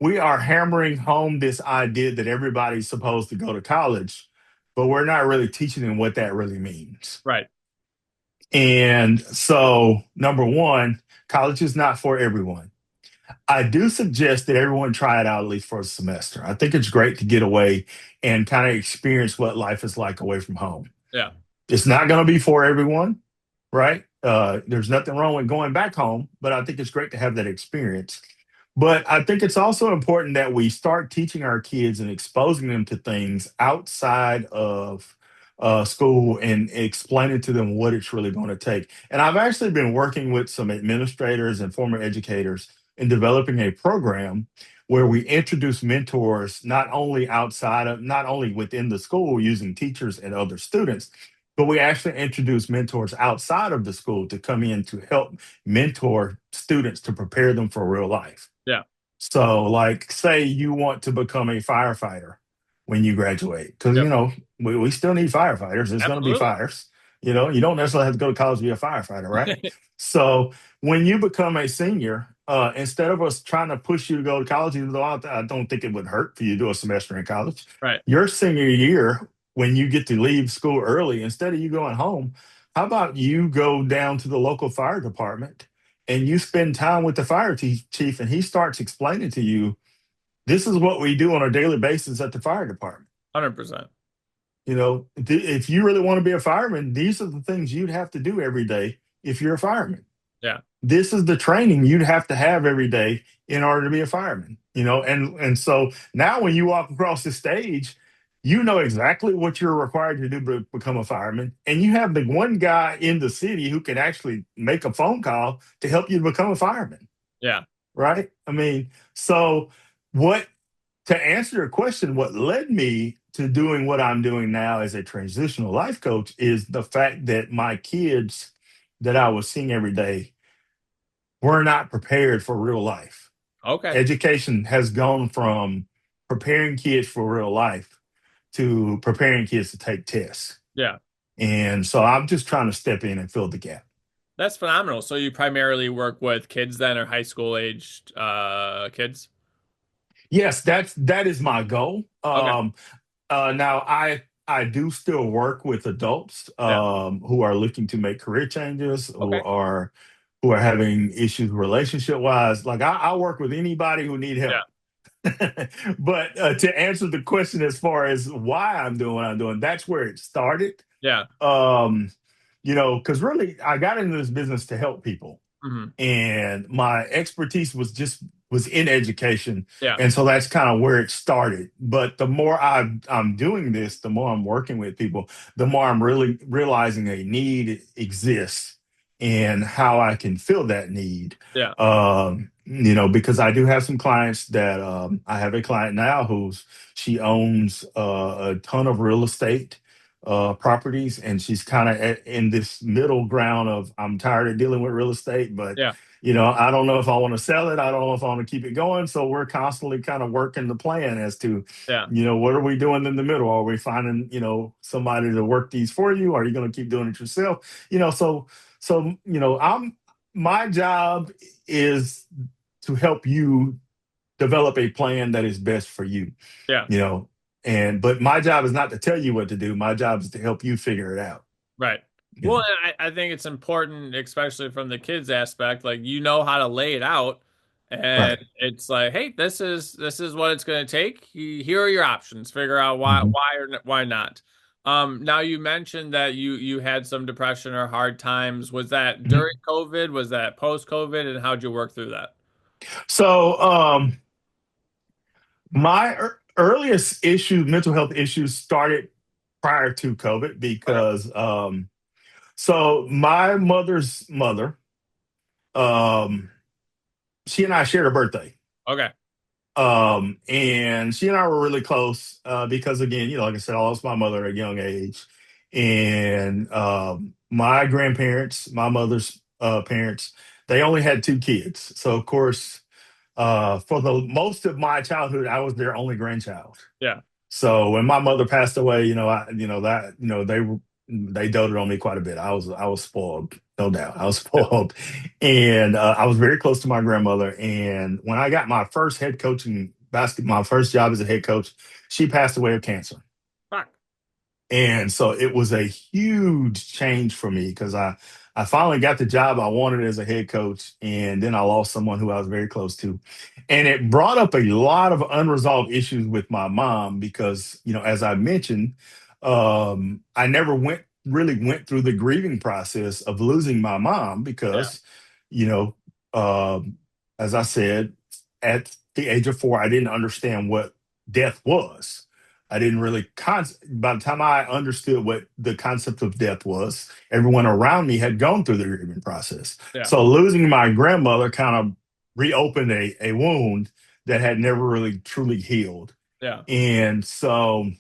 S2: we are hammering home this idea that everybody's supposed to go to college, but we're not really teaching them what that really means.
S1: Right.
S2: And so, number one, college is not for everyone. I do suggest that everyone try it out at least for a semester. I think it's great to get away and kind of experience what life is like away from home.
S1: Yeah.
S2: It's not going to be for everyone, right? There's nothing wrong with going back home, but I think it's great to have that experience. But I think it's also important that we start teaching our kids and exposing them to things outside of school and explaining to them what it's really going to take. And I've actually been working with some administrators and former educators in developing a program where we introduce mentors not only within the school using teachers and other students, but we actually introduce mentors outside of the school to come in to help mentor students to prepare them for real life.
S1: Yeah.
S2: So, like, say you want to become a firefighter when you graduate, because,
S1: Yep.
S2: we still need firefighters. There's going to be
S1: Absolutely.
S2: fires. You don't necessarily have to go to college to be a firefighter, right? So, when you become a senior, instead of us trying to push you to go to college, even though I don't think it would hurt for you to do a semester in college,
S1: Right.
S2: your senior year, when you get to leave school early, instead of you going home, how about you go down to the local fire department and you spend time with the chief and he starts explaining to you, this is what we do on a daily basis at the fire department.
S1: 100%.
S2: If you really want to be a fireman, these are the things you'd have to do every day if you're a fireman.
S1: Yeah.
S2: This is the training you'd have to have every day in order to be a fireman. And so now when you walk across the stage, you know exactly what you're required to do to become a fireman, and you have the one guy in the city who can actually make a phone call to help you become a fireman,
S1: Yeah.
S2: right? I mean, so what to answer your question, what led me to doing what I'm doing now as a transitional life coach is the fact that my kids that I was seeing every day were not prepared for real life.
S1: Okay.
S2: Education has gone from preparing kids for real life to preparing kids to take tests.
S1: Yeah.
S2: And so I'm just trying to step in and fill the gap.
S1: That's phenomenal. So you primarily work with kids then or high school aged kids?
S2: Yes, that is my goal.
S1: Okay.
S2: Now I do still work with adults
S1: Yeah.
S2: who are looking to make career changes,
S1: Okay.
S2: who are having issues relationship wise. Like I work with anybody who need
S1: Yeah.
S2: help. But to answer the question as far as why I'm doing what I'm doing, that's where it started.
S1: Yeah.
S2: Because really I got into this business to help people,
S1: Hmm.
S2: and my expertise was in education,
S1: Yeah.
S2: and so that's kind of where it started. But the more I'm doing this, the more I'm working with people, the more I'm really realizing a need exists and how I can fill that need.
S1: Yeah.
S2: Because I do have some clients that I have a client now who's she owns a ton of real estate properties, and she's kind of in this middle ground of I'm tired of dealing with real estate, but
S1: Yeah.
S2: I don't know if I want to sell it. I don't know if I want to keep it going. So we're constantly kind of working the plan as to,
S1: Yeah.
S2: what are we doing in the middle? Are we finding, somebody to work these for you? Are you going to keep doing it yourself? I'm my job is to help you develop a plan that is best for you,
S1: Yeah.
S2: you know, but my job is not to tell you what to do. My job is to help you figure it out,
S1: Right.
S2: you
S1: Well,
S2: know.
S1: I think it's important, especially from the kids aspect, like you know how to lay it out. And
S2: Right.
S1: it's like, hey, this is what it's going to take. Here are your options. Figure out
S2: Mhm.
S1: why not. Now you mentioned that you had some depression or hard times. Was that
S2: Mhm.
S1: during COVID? Was that post COVID? And how'd you work through that?
S2: So, my earliest mental health issues started prior to COVID
S1: Okay.
S2: because so my mother's mother, um, she and I shared a birthday.
S1: Okay.
S2: And she and I were really close because again, like I said, I lost my mother at a young age. And my grandparents, my mother's parents, they only had two kids. So of course, for the most of my childhood, I was their only grandchild.
S1: Yeah.
S2: So when my mother passed away, they doted on me quite a bit. I was spoiled, no doubt. I was
S1: Yeah.
S2: spoiled, and I was very close to my grandmother. And when I got my first head coaching basketball, my first job as a head coach, she passed away of cancer.
S1: Fuck.
S2: And so it was a huge change for me because I finally got the job I wanted as a head coach, and then I lost someone who I was very close to. And it brought up a lot of unresolved issues with my mom because, as I mentioned, I never really went through the grieving process of losing my mom
S1: Yeah.
S2: because, you know, as I said, at the age of 4, I didn't understand what death was. I didn't really by the time I understood what the concept of death was, everyone around me had gone through the grieving process.
S1: Yeah.
S2: So losing my grandmother kind of reopened a wound that had never really truly healed.
S1: Yeah.
S2: And so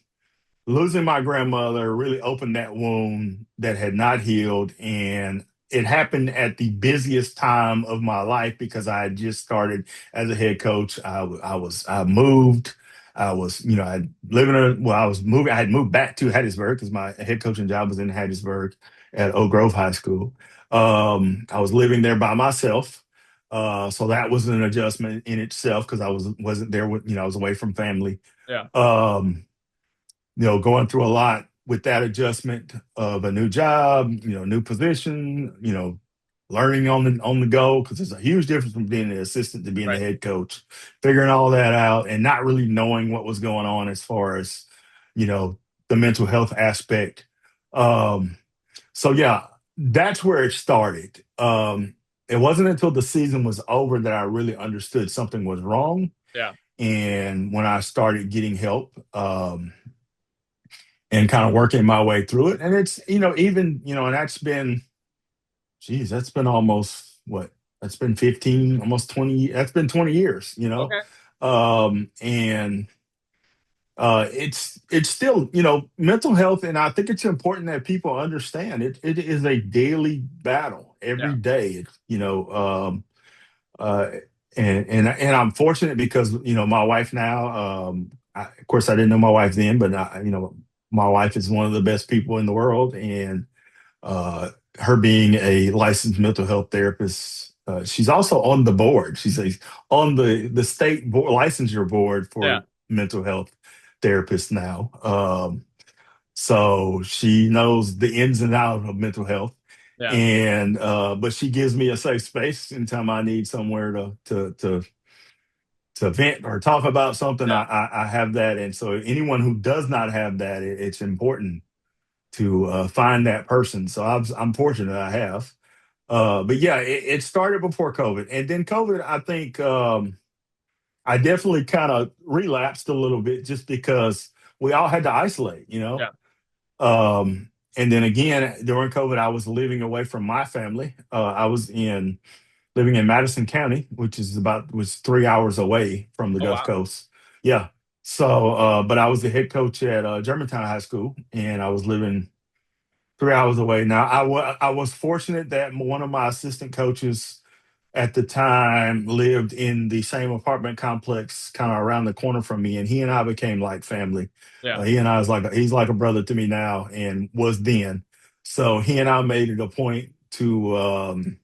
S2: losing my grandmother really opened that wound that had not healed. And it happened at the busiest time of my life because I had just started as a head coach. I moved. I was, I live in I was moving. I had moved back to Hattiesburg because my head coaching job was in Hattiesburg at Oak Grove High School. I was living there by myself. So that was an adjustment in itself because wasn't there with, I was away from family.
S1: Yeah.
S2: Um, going through a lot with that adjustment of a new job, new position, learning on the go because there's a huge difference from being the assistant to being the
S1: Right.
S2: head coach, figuring all that out and not really knowing what was going on as far as, you know, the mental health aspect. Um, so yeah, that's where it started. It wasn't until the season was over that I really understood something was wrong.
S1: Yeah.
S2: And when I started getting help, and kind of working my way through it. And it's, even, and that's been almost what? That's been 15, almost 20, that's been 20 years,
S1: Okay.
S2: and it's still, mental health, and I think it's important that people understand it is a daily battle every
S1: Yeah.
S2: day. Uh, and I'm fortunate because my wife now. Of course, I didn't know my wife then, but my wife is one of the best people in the world, and uh, her being a licensed mental health therapist, she's also on the board. On the state board, licensure board
S1: Yeah.
S2: for mental health therapists now. So she knows the ins and outs of mental health,
S1: Yeah.
S2: and but she gives me a safe space anytime I need somewhere to vent or talk about something.
S1: Yeah.
S2: I have that, and so anyone who does not have that, it's important to find that person. So I'm fortunate I have. But yeah, it started before COVID, and then COVID, I think. I definitely kind of relapsed a little bit just because we all had to isolate, you know.
S1: Yeah.
S2: And then again during COVID, I was living away from my family. I was in living in Madison County, which is about was 3 hours away from the
S1: Oh
S2: Gulf
S1: wow.
S2: Coast. Yeah. So, but I was the head coach at Germantown High School, and I was living 3 hours away. Now, I was fortunate that one of my assistant coaches at the time lived in the same apartment complex, kind of around the corner from me, and he and I became like family.
S1: Yeah.
S2: He and I is like he's like a brother to me now, and was then. So he and I made it a point to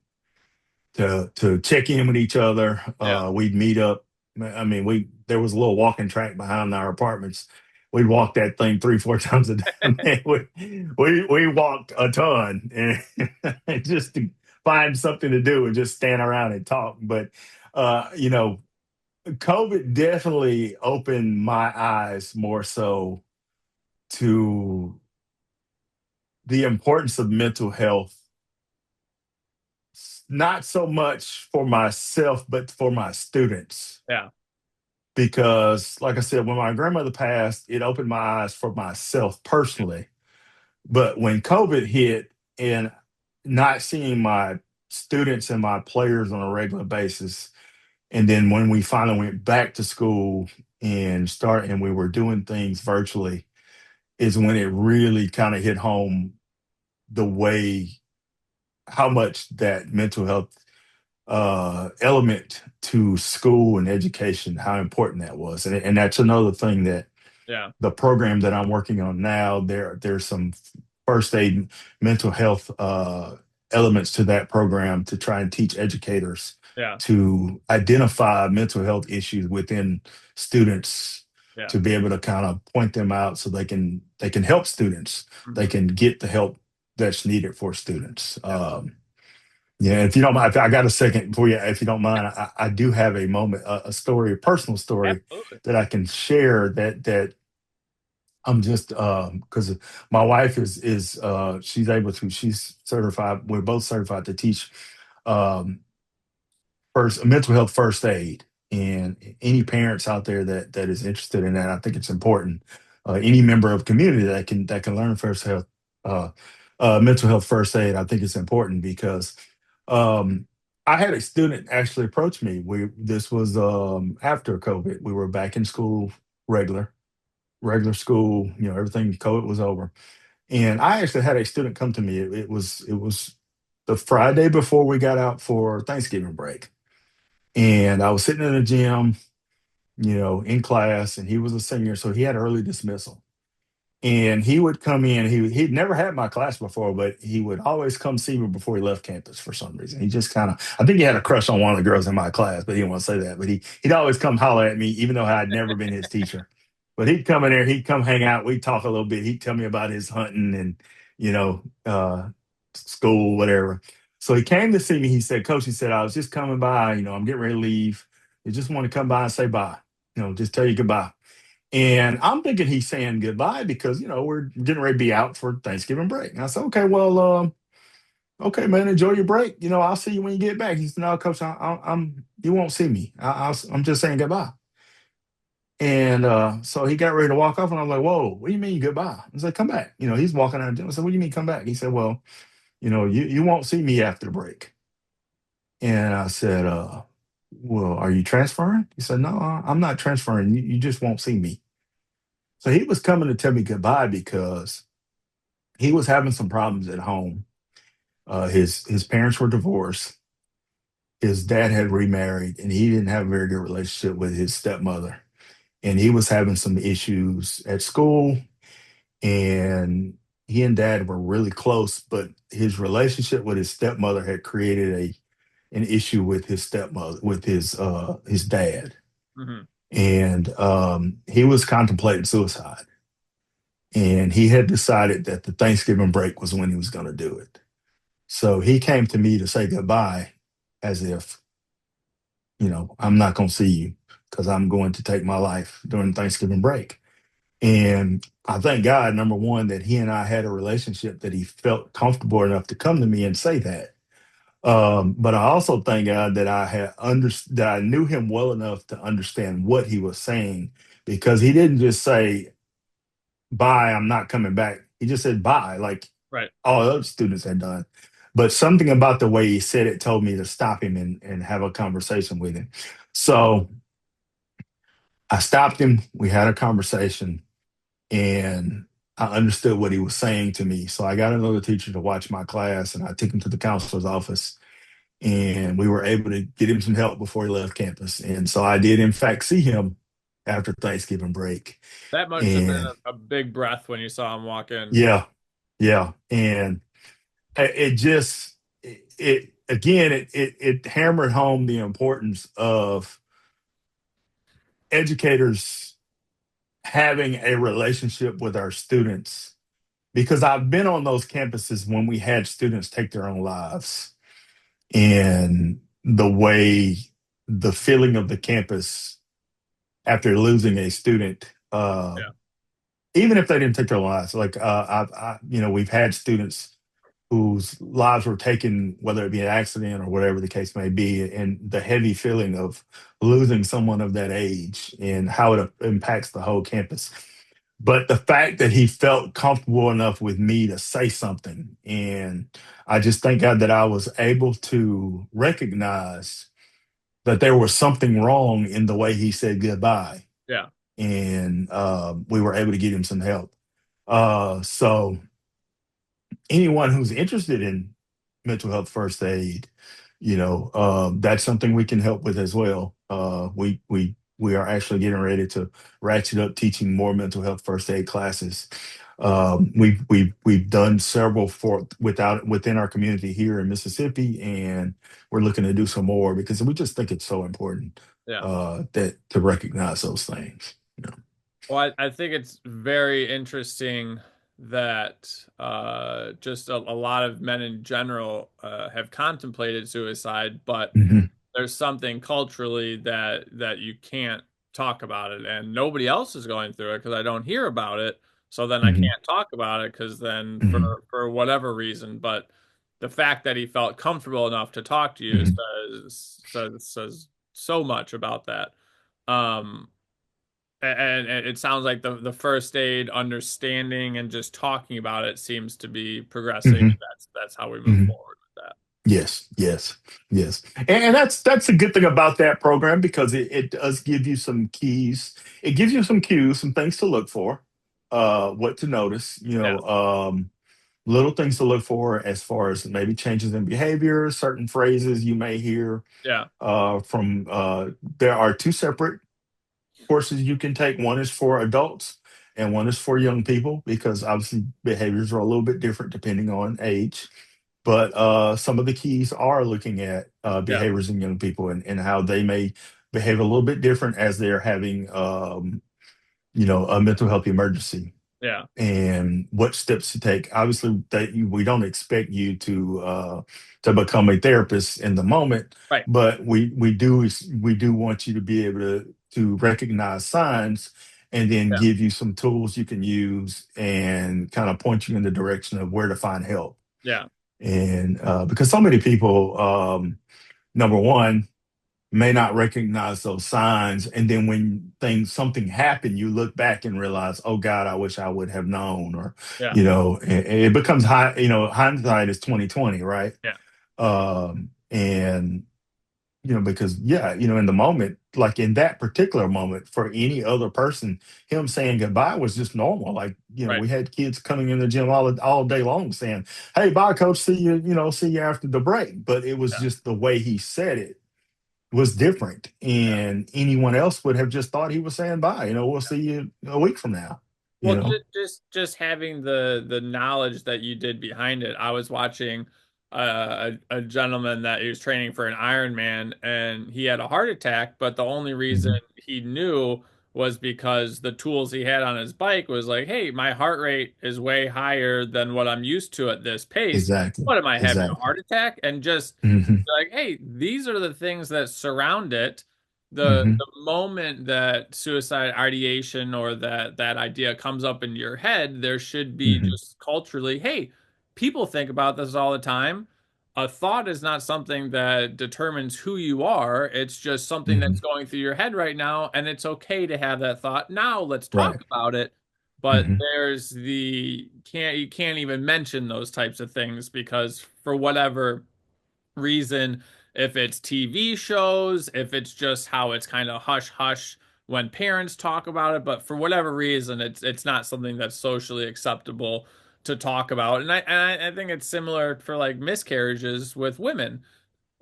S2: check in with each other.
S1: Yeah.
S2: We'd meet up. I mean, we there was a little walking track behind our apartments. We'd walk that thing 3, 4 times a day. Man, we walked a ton, and just to find something to do and just stand around and talk. But you know, COVID definitely opened my eyes more so to the importance of mental health, not so much for myself, but for my students.
S1: Yeah.
S2: Because, like I said, when my grandmother passed, it opened my eyes for myself personally. But when COVID hit and not seeing my students and my players on a regular basis, and then when we finally went back to school and we were doing things virtually, is when it really kind of hit home the way how much that mental health element to school and education, how important that was. And that's another thing that
S1: Yeah.
S2: the program that I'm working on now, there's some first aid mental health elements to that program to try and teach educators
S1: Yeah.
S2: to identify mental health issues within students,
S1: Yeah.
S2: to be able to kind of point them out so they can help students. They
S1: Hmm.
S2: can get the help that's needed for students.
S1: Yeah.
S2: Yeah, if you don't mind, if I got a second for you, if you don't mind, I do have a moment, a story, a personal story
S1: Absolutely.
S2: that I can share that I'm just because my wife is she's certified. We're both certified to teach um, first mental health first aid, and any parents out there that is interested in that, I think it's important. Any member of community that can learn first health uh, mental health first aid, I think it's important because um, I had a student actually approach me. We This was after COVID. We were back in school, regular school. Everything COVID was over, and I actually had a student come to me. It was the Friday before we got out for Thanksgiving break, and I was sitting in the gym, in class, and he was a senior, so he had early dismissal. And he would come in. He'd never had my class before, but he would always come see me before he left campus for some reason. He just kind of, I think he had a crush on one of the girls in my class, but he didn't want to say that. But he'd always come holler at me, even though I had never been his teacher. But he'd come in there, he'd come hang out, we'd talk a little bit. He'd tell me about his hunting and you know school, whatever. So he came to see me. He said, "Coach," he said, "I was just coming by. I'm getting ready to leave. I just want to come by and say bye. Just tell you goodbye." And I'm thinking he's saying goodbye because, we're getting ready to be out for Thanksgiving break. And I said, "Okay, well, okay, man, enjoy your break. I'll see you when you get back." He said, "No, coach, you won't see me. I'm just saying goodbye." And so he got ready to walk off, and I'm like, "Whoa, what do you mean goodbye?" I was like, "Come back." He's walking out. I said, "What do you mean come back?" He said, "Well, you won't see me after the break." And I said, "Well, are you transferring?" He said, "No, I'm not transferring. You just won't see me." So he was coming to tell me goodbye because he was having some problems at home. His parents were divorced. His dad had remarried, and he didn't have a very good relationship with his stepmother. And he was having some issues at school. And he and dad were really close, but his relationship with his stepmother had created an issue with his stepmother, with his dad.
S1: Hmm.
S2: And he was contemplating suicide. And he had decided that the Thanksgiving break was when he was going to do it. So he came to me to say goodbye as if, I'm not going to see you because I'm going to take my life during Thanksgiving break. And I thank God, number one, that he and I had a relationship that he felt comfortable enough to come to me and say that. But I also thank God that that I knew him well enough to understand what he was saying, because he didn't just say, "Bye, I'm not coming back." He just said bye, like
S1: Right.
S2: all other students had done. But something about the way he said it told me to stop him and have a conversation with him. So I stopped him. We had a conversation, and I understood what he was saying to me. So I got another teacher to watch my class, and I took him to the counselor's office, and we were able to get him some help before he left campus. And so I did, in fact, see him after Thanksgiving break.
S1: That must have been
S2: And
S1: a big breath when you saw him walk in.
S2: yeah, yeah, and it just it again it hammered home the importance of educators having a relationship with our students, because I've been on those campuses when we had students take their own lives, and the feeling of the campus after losing a student,
S1: Yeah.
S2: even if they didn't take their lives. Like we've had students whose lives were taken, whether it be an accident or whatever the case may be, and the heavy feeling of losing someone of that age and how it impacts the whole campus. But the fact that he felt comfortable enough with me to say something, and I just thank God that I was able to recognize that there was something wrong in the way he said goodbye,
S1: Yeah.
S2: and we were able to get him some help. So anyone who's interested in mental health first aid, that's something we can help with as well. We are actually getting ready to ratchet up teaching more mental health first aid classes. We've done several for without within our community here in Mississippi, and we're looking to do some more because we just think it's so important
S1: Yeah.
S2: that to recognize those things.
S1: Well, I think it's very interesting that just a lot of men in general have contemplated suicide, but
S2: Hmm.
S1: there's something culturally that you can't talk about it, and nobody else is going through it because I don't hear about it. So then I
S2: Hmm.
S1: can't talk about it because then
S2: Hmm.
S1: for whatever reason, but the fact that he felt comfortable enough to talk to you
S2: Hmm.
S1: says so much about that. Um, and it sounds like the first aid understanding and just talking about it seems to be progressing.
S2: Hmm.
S1: That's how we move
S2: Hmm.
S1: forward with that.
S2: Yes, yes, yes. And that's a good thing about that program, because it does give you some keys. It gives you some cues, some things to look for, what to notice,
S1: Yeah,
S2: little things to look for as far as maybe changes in behavior, certain phrases you may hear
S1: yeah,
S2: from there are two separate courses you can take. One is for adults and one is for young people, because obviously behaviors are a little bit different depending on age. But some of the keys are looking at
S1: yeah,
S2: behaviors in young people, and how they may behave a little bit different as they're having, a mental health emergency,
S1: yeah.
S2: and what steps to take. Obviously, we don't expect you to become a therapist in the moment,
S1: Right.
S2: but we do want you to be able to recognize signs, and then
S1: Yeah,
S2: give you some tools you can use and kind of point you in the direction of where to find help.
S1: yeah,
S2: And because so many people, number one, may not recognize those signs, and then when things something happen, you look back and realize, oh God, I wish I would have known, or
S1: yeah,
S2: and it becomes high. Hindsight is 2020, right?
S1: yeah.
S2: And because yeah, in the moment, like in that particular moment, for any other person, him saying goodbye was just normal. Like,
S1: Right.
S2: we had kids coming in the gym all day long saying, "Hey, bye, coach. See you. See you after the break." But it was
S1: Yeah,
S2: just the way he said it was different,
S1: yeah.
S2: and anyone else would have just thought he was saying bye. We'll see you a week from now. You
S1: Well,
S2: know.
S1: just having the knowledge that you did behind it. I was watching a gentleman that he was training for an Ironman, and he had a heart attack, but the only reason
S2: Hmm.
S1: he knew was because the tools he had on his bike was like, hey, my heart rate is way higher than what I'm used to at this pace.
S2: Exactly.
S1: What am I having a
S2: Exactly.
S1: heart attack? And just
S2: Hmm.
S1: like, hey, these are the things that surround it. The
S2: Hmm.
S1: moment that suicide ideation or that idea comes up in your head, there should be
S2: Hmm.
S1: just culturally, hey, people think about this all the time. a thought is not something that determines who you are. It's just something that's
S2: Hmm.
S1: going through your head right now, and it's okay to have that thought. Now let's talk
S2: Right.
S1: about it. But
S2: Hmm.
S1: there's the can't you can't even mention those types of things because for whatever reason, if it's TV shows, if it's just how it's kind of hush hush when parents talk about it, but for whatever reason, it's not something that's socially acceptable to talk about. And I think it's similar for like miscarriages with women.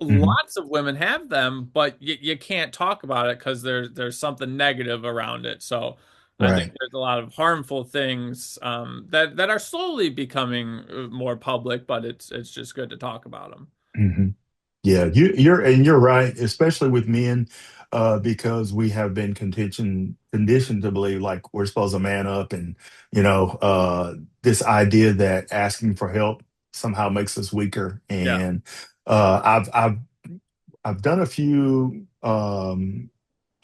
S2: Hmm.
S1: Lots of women have them, but you can't talk about it because there's something negative around it. So I think
S2: Right.
S1: there's a lot of harmful things that are slowly becoming more public, but it's just good to talk about them.
S2: Hmm. Yeah, you're right, especially with men, because we have been conditioned to believe like we're supposed to man up, and this idea that asking for help somehow makes us weaker.
S1: Yeah,
S2: And I've done a few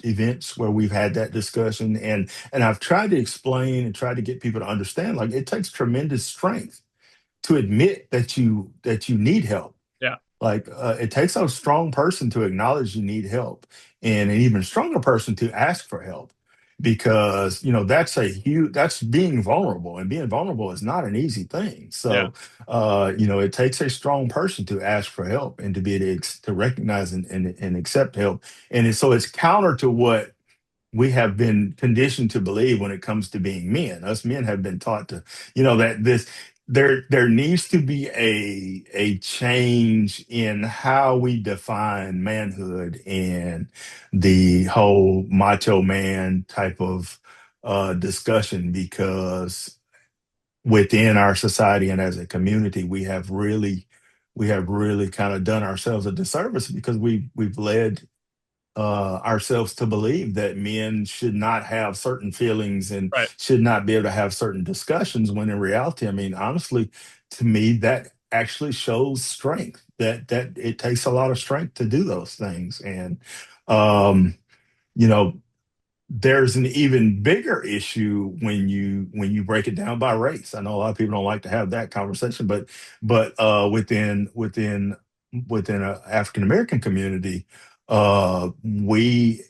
S2: events where we've had that discussion, and I've tried to explain and try to get people to understand like it takes tremendous strength to admit that you need help.
S1: yeah,
S2: Like it takes a strong person to acknowledge you need help, and an even stronger person to ask for help, because that's being vulnerable, and being vulnerable is not an easy thing.
S1: yeah,
S2: So it takes a strong person to ask for help and to be able to recognize and accept help. So it's counter to what we have been conditioned to believe when it comes to being men. Us men have been taught to, that there needs to be a change in how we define manhood and the whole macho man type of discussion, because within our society and as a community, we have really kind of done ourselves a disservice, because we've led ourselves to believe that men should not have certain feelings and
S1: right.
S2: should not be able to have certain discussions, when in reality, I mean, honestly, to me, that actually shows strength, that it takes a lot of strength to do those things. And um you know there's an even bigger issue when you break it down by race. I know a lot of people don't like to have that conversation, but within a African American community, we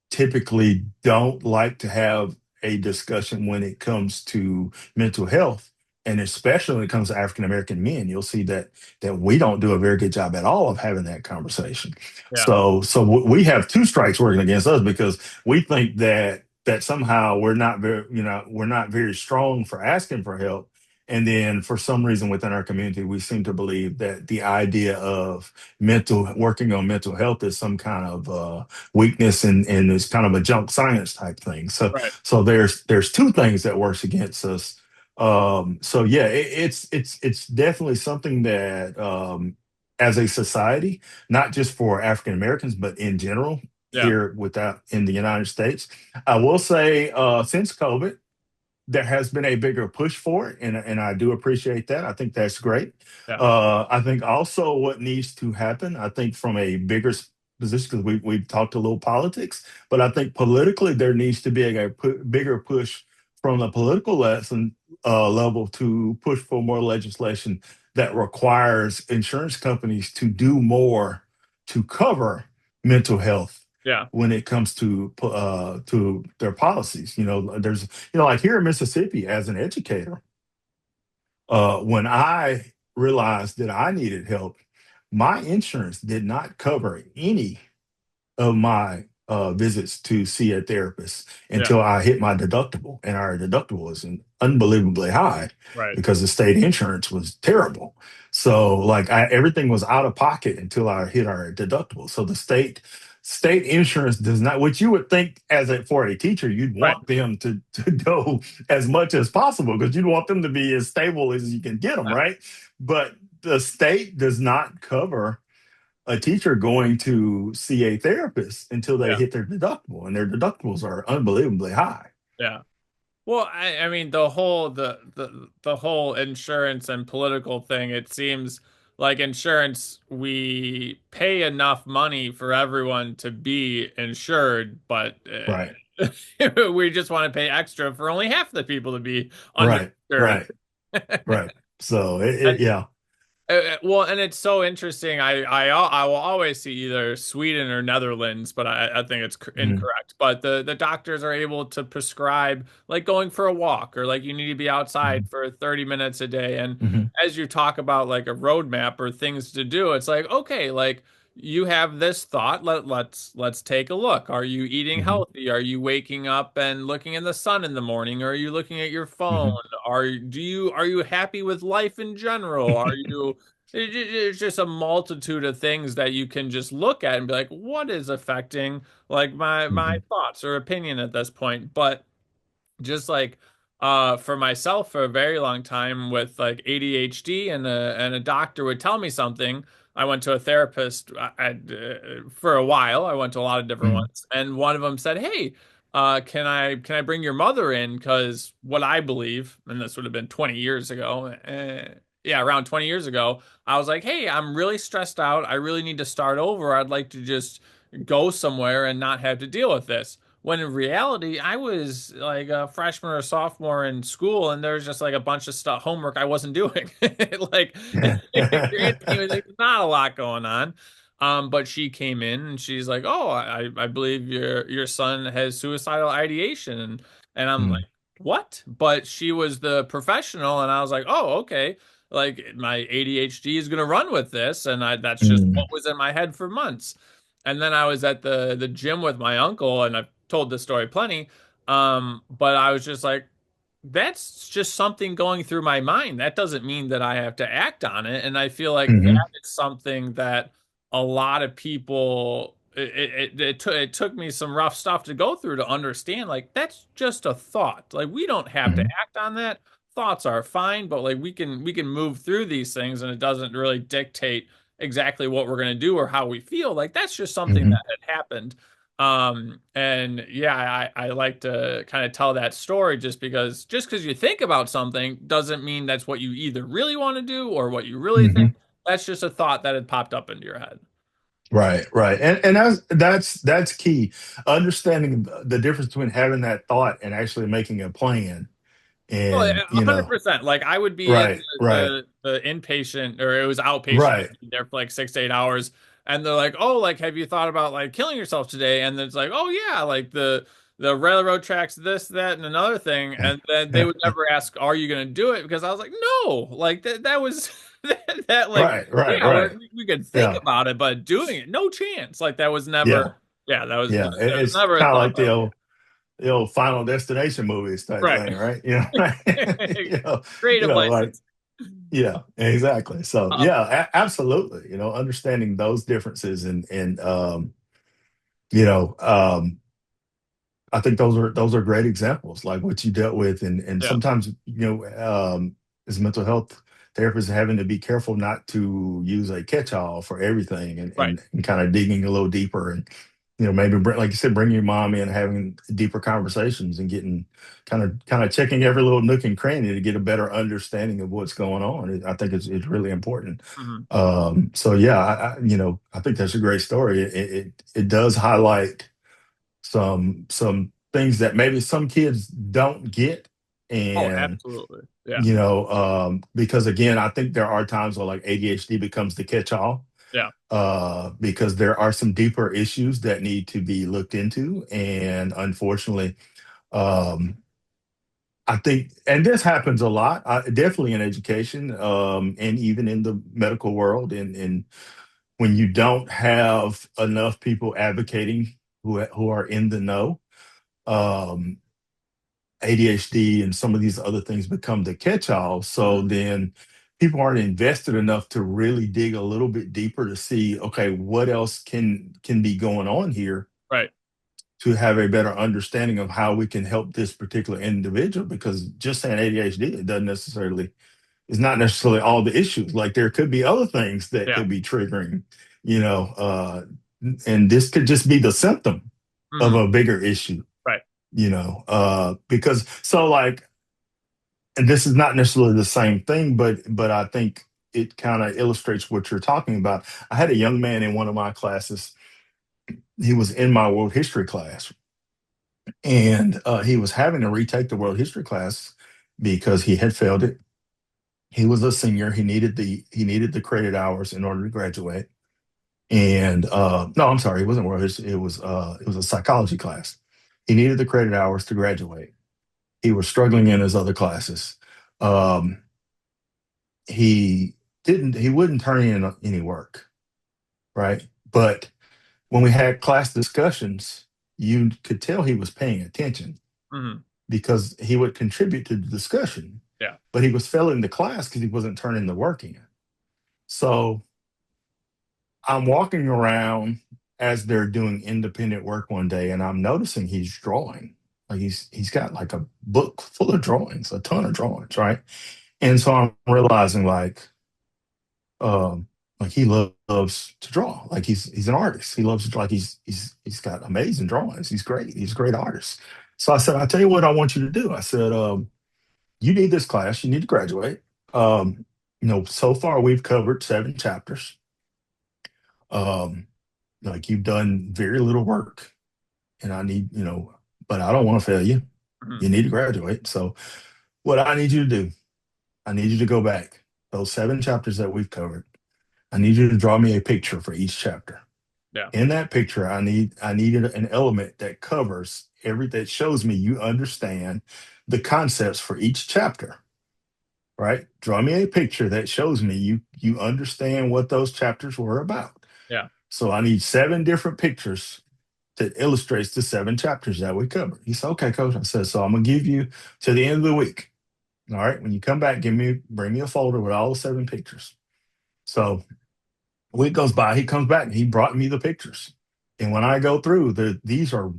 S2: typically don't like to have a discussion when it comes to mental health. And especially when it comes to African American men, you'll see that we don't do a very good job at all of having that conversation.
S1: Yeah,
S2: So we have two strikes working against us, because we think that somehow we're not very strong for asking for help. And then for some reason within our community, we seem to believe that the idea of mental working on mental health is some kind of weakness, and it's kind of a junk science type thing. So
S1: right.
S2: so there's two things that works against us. So yeah, it's definitely something that, as a society, not just for African Americans, but in general
S1: Yeah,
S2: here without in the United States, I will say, since COVID, there has been a bigger push for it, and I do appreciate that. I think that's great.
S1: yeah,
S2: I think also what needs to happen, I think from a bigger position, because we've talked a little politics, but I think politically there needs to be bigger push from the political level to push for more legislation that requires insurance companies to do more to cover mental health
S1: yeah,
S2: when it comes to their policies. Like here in Mississippi, as an educator, when I realized that I needed help, my insurance did not cover any of my visits to see a therapist
S1: yeah,
S2: until I hit my deductible, and our deductible was unbelievably high
S1: right,
S2: because the state insurance was terrible. So like everything was out of pocket until I hit our deductible. So the state insurance does not, which you would think for a teacher, you'd
S1: right.
S2: want them to go as much as possible, because you'd want them to be as stable as you can get them,
S1: Right.
S2: right? But the state does not cover a teacher going to see a therapist until they
S1: Yeah,
S2: hit their deductible, and their deductibles are unbelievably high.
S1: yeah. Well, I mean the whole insurance and political thing, it seems like insurance, we pay enough money for everyone to be insured, but
S2: Right,
S1: we just want to pay extra for only half the people to be
S2: right,
S1: underinsured.
S2: right, right. So
S1: And
S2: yeah.
S1: Well, and it's so interesting. I will always see either Sweden or Netherlands, but I think it's
S2: Mm-hmm.
S1: incorrect. But the doctors are able to prescribe like going for a walk or like you need to be outside for 30 minutes a day. And
S2: Mm-hmm.
S1: as you talk about like a roadmap or things to do, it's like, okay, like you have this thought. Let's take a look. Are you eating
S2: Mm-hmm.
S1: healthy? Are you waking up and looking in the sun in the morning? Or are you looking at your phone?
S2: Mm-hmm.
S1: Are you happy with life in general? Are you it's just a multitude of things that you can just look at and be like, what is affecting like my
S2: Mm-hmm.
S1: thoughts or opinion at this point? But just like for myself for a very long time with like ADHD and a doctor would tell me something. I went to a therapist for a while. I went to a lot of different
S2: Mm-hmm.
S1: ones, and one of them said, "Hey, can I bring your mother in? Because what I believe, and this would have been 20 years ago, yeah, around 20 years ago, I was like, hey, I'm really stressed out. I really need to start over. I'd like to just go somewhere and not have to deal with this." When in reality, I was like a freshman or sophomore in school, and there's just like a bunch of stuff, homework I wasn't doing. Like, in the grand scheme of things, not a lot going on. But she came in and she's like, "Oh, I believe your son has suicidal ideation," and I'm like,
S2: Mm-hmm.
S1: "What?" But she was the professional, and I was like, "Oh, okay." Like my ADHD is gonna run with this, and that's just what was in my head for months. And then I was at the gym with my uncle, and I've told this story plenty. But I was just like, that's just something going through my mind. That doesn't mean that I have to act on it. And I feel like that
S2: Mm-hmm.
S1: is something that a lot of people it took me some rough stuff to go through to understand like that's just a thought. Like we don't have to
S2: Mm-hmm.
S1: act on that. Thoughts are fine, but like we can move through these things and it doesn't really dictate exactly what we're going to do or how we feel. Like that's just something
S2: Mm-hmm.
S1: that had happened. And yeah, I like to kind of tell that story just because you think about something doesn't mean that's what you either really want to do or what you really think.
S2: Mm-hmm.
S1: That's just a thought that had popped up into your head.
S2: Right, right. And that's key. Understanding the difference between having that thought and actually making a plan.
S1: Well,
S2: And,
S1: 100%. Like I would be in
S2: right, right,
S1: the inpatient or it was outpatient.
S2: right.
S1: I'd be there for like 6 to 8 hours, and they're like, "Oh, like have you thought about like killing yourself today?" And it's like, "Oh yeah, like the railroad tracks, this, that, and another thing." And then they would never ask, "Are you going to do it?" Because I was like, "No." Like that was that like
S2: Right, right,
S1: yeah,
S2: right.
S1: we could think
S2: Yeah,
S1: about it, but doing it, no chance. Like that was
S2: yeah,
S1: never. Yeah,
S2: yeah.
S1: that was
S2: It's
S1: never a
S2: kind of
S1: thought
S2: like
S1: that was
S2: the old Final Destination movies type
S1: right.
S2: thing, right? You know,
S1: Creative
S2: like
S1: license.
S2: yeah, exactly. So
S1: Uh,
S2: yeah, absolutely. Understanding those differences and you know, I think those are great examples, like what you dealt with, and
S1: yeah,
S2: sometimes as mental health therapists having to be careful not to use a catch-all for everything, and
S1: right.
S2: and kind of digging a little deeper, and maybe like you said, bring your mom in, having deeper conversations, and getting kind of checking every little nook and cranny to get a better understanding of what's going on. I think it's really important.
S1: Mhm.
S2: So yeah, I think that's a great story. It does highlight some things that maybe some kids don't get,
S1: Oh,
S2: and
S1: absolutely. Yeah.
S2: because again, I think there are times where like ADHD becomes the catch-all,
S1: Yeah.
S2: because there are some deeper issues that need to be looked into, and unfortunately, um I think, and this happens a lot, definitely in education, and even in the medical world, and when you don't have enough people advocating who are in the know, um, ADHD and some of these other things become the catch-all. So
S1: Mhm.
S2: then people aren't invested enough to really dig a little bit deeper to see, okay, what else can be going on here,
S1: Right.
S2: to have a better understanding of how we can help this particular individual. Because just saying ADHD, it doesn't necessarily is not necessarily all the issues. Like there could be other things that
S1: Yeah.
S2: could be triggering, you know, uh, and this could just be the symptom of
S1: Mhm.
S2: a bigger issue,
S1: Right.
S2: because so like, and this is not necessarily the same thing, but I think it kind of illustrates what you're talking about. I had a young man in one of my classes. He was in my world history class, and he was having to retake the world history class because he had failed it, He was a senior. He needed the credit hours in order to graduate. And no, I'm sorry, it wasn't worth it. It was a psychology class. He needed the credit hours to graduate. He was struggling in his other classes. Um, he wouldn't turn in any work, right? But when we had class discussions, you could tell he was paying attention
S1: Hmm.
S2: because he would contribute to the discussion,
S1: Yeah.
S2: but he was failing the class because he wasn't turning the work in. So I'm walking around as they're doing independent work one day, and I'm noticing he's drawing. Like he's got like a book full of drawings, a ton of drawings, right? And so I'm realizing um, like he loves to draw. Like he's an artist. He loves to like he's got amazing drawings. He's great. He's a great artist. So I said, I tell you what I want you to do. I said, you need this class. You need to graduate. Um, so far we've covered 7 chapters. Um, like you've done very little work, and but I don't want to fail you.
S1: Hmm.
S2: You need to graduate. So what I need you to do, I need you to go back those 7 chapters that we've covered. I need you to draw me a picture for each chapter.
S1: Yeah.
S2: In that picture, I needed an element that covers that shows me you understand the concepts for each chapter, right? Draw me a picture that shows me you understand what those chapters were about.
S1: Yeah.
S2: So I need 7 different pictures that illustrates the 7 chapters that we covered. He said, okay, coach. I said, so I'm gonna give you to the end of the week. All right. When you come back, bring me a folder with all the 7 pictures. So a week goes by, he comes back and he brought me the pictures. And when I go through these are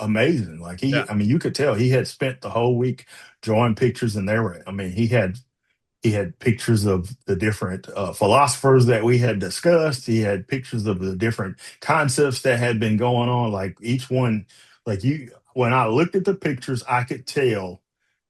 S2: amazing. Like
S1: Yeah.
S2: I mean, you could tell he had spent the whole week drawing pictures, and I mean, he had pictures of the different philosophers that we had discussed. He had pictures of the different concepts that had been going on. Like each one, when I looked at the pictures, I could tell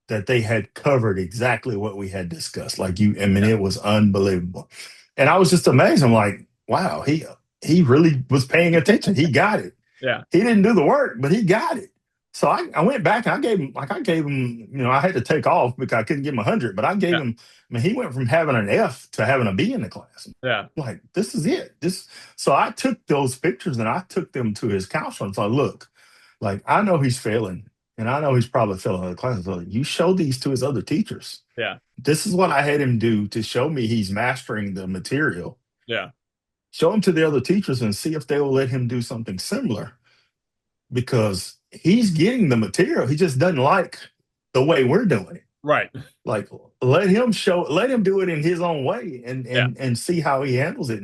S2: that they had covered exactly what we had discussed. I mean,
S1: Yeah.
S2: it was unbelievable. And I was just amazed. I'm like, wow, he really was paying attention. He got it.
S1: Yeah.
S2: He didn't do the work, but he got it. So I went back and I had to take off because I couldn't give him 100, but I gave
S1: Yeah.
S2: him, I mean, he went from having an F to having a B in the class.
S1: Yeah.
S2: Like, this is it. So I took those pictures and I took them to his counselor and said, look, like, I know he's failing and I know he's probably failing other classes. So you show these to his other teachers.
S1: Yeah.
S2: This is what I had him do to show me he's mastering the material.
S1: Yeah.
S2: Show him to the other teachers and see if they will let him do something similar because he's getting the material. He just doesn't like the way we're doing it.
S1: Right.
S2: Like let him do it in his own way and
S1: Yeah.
S2: and see how he handles it.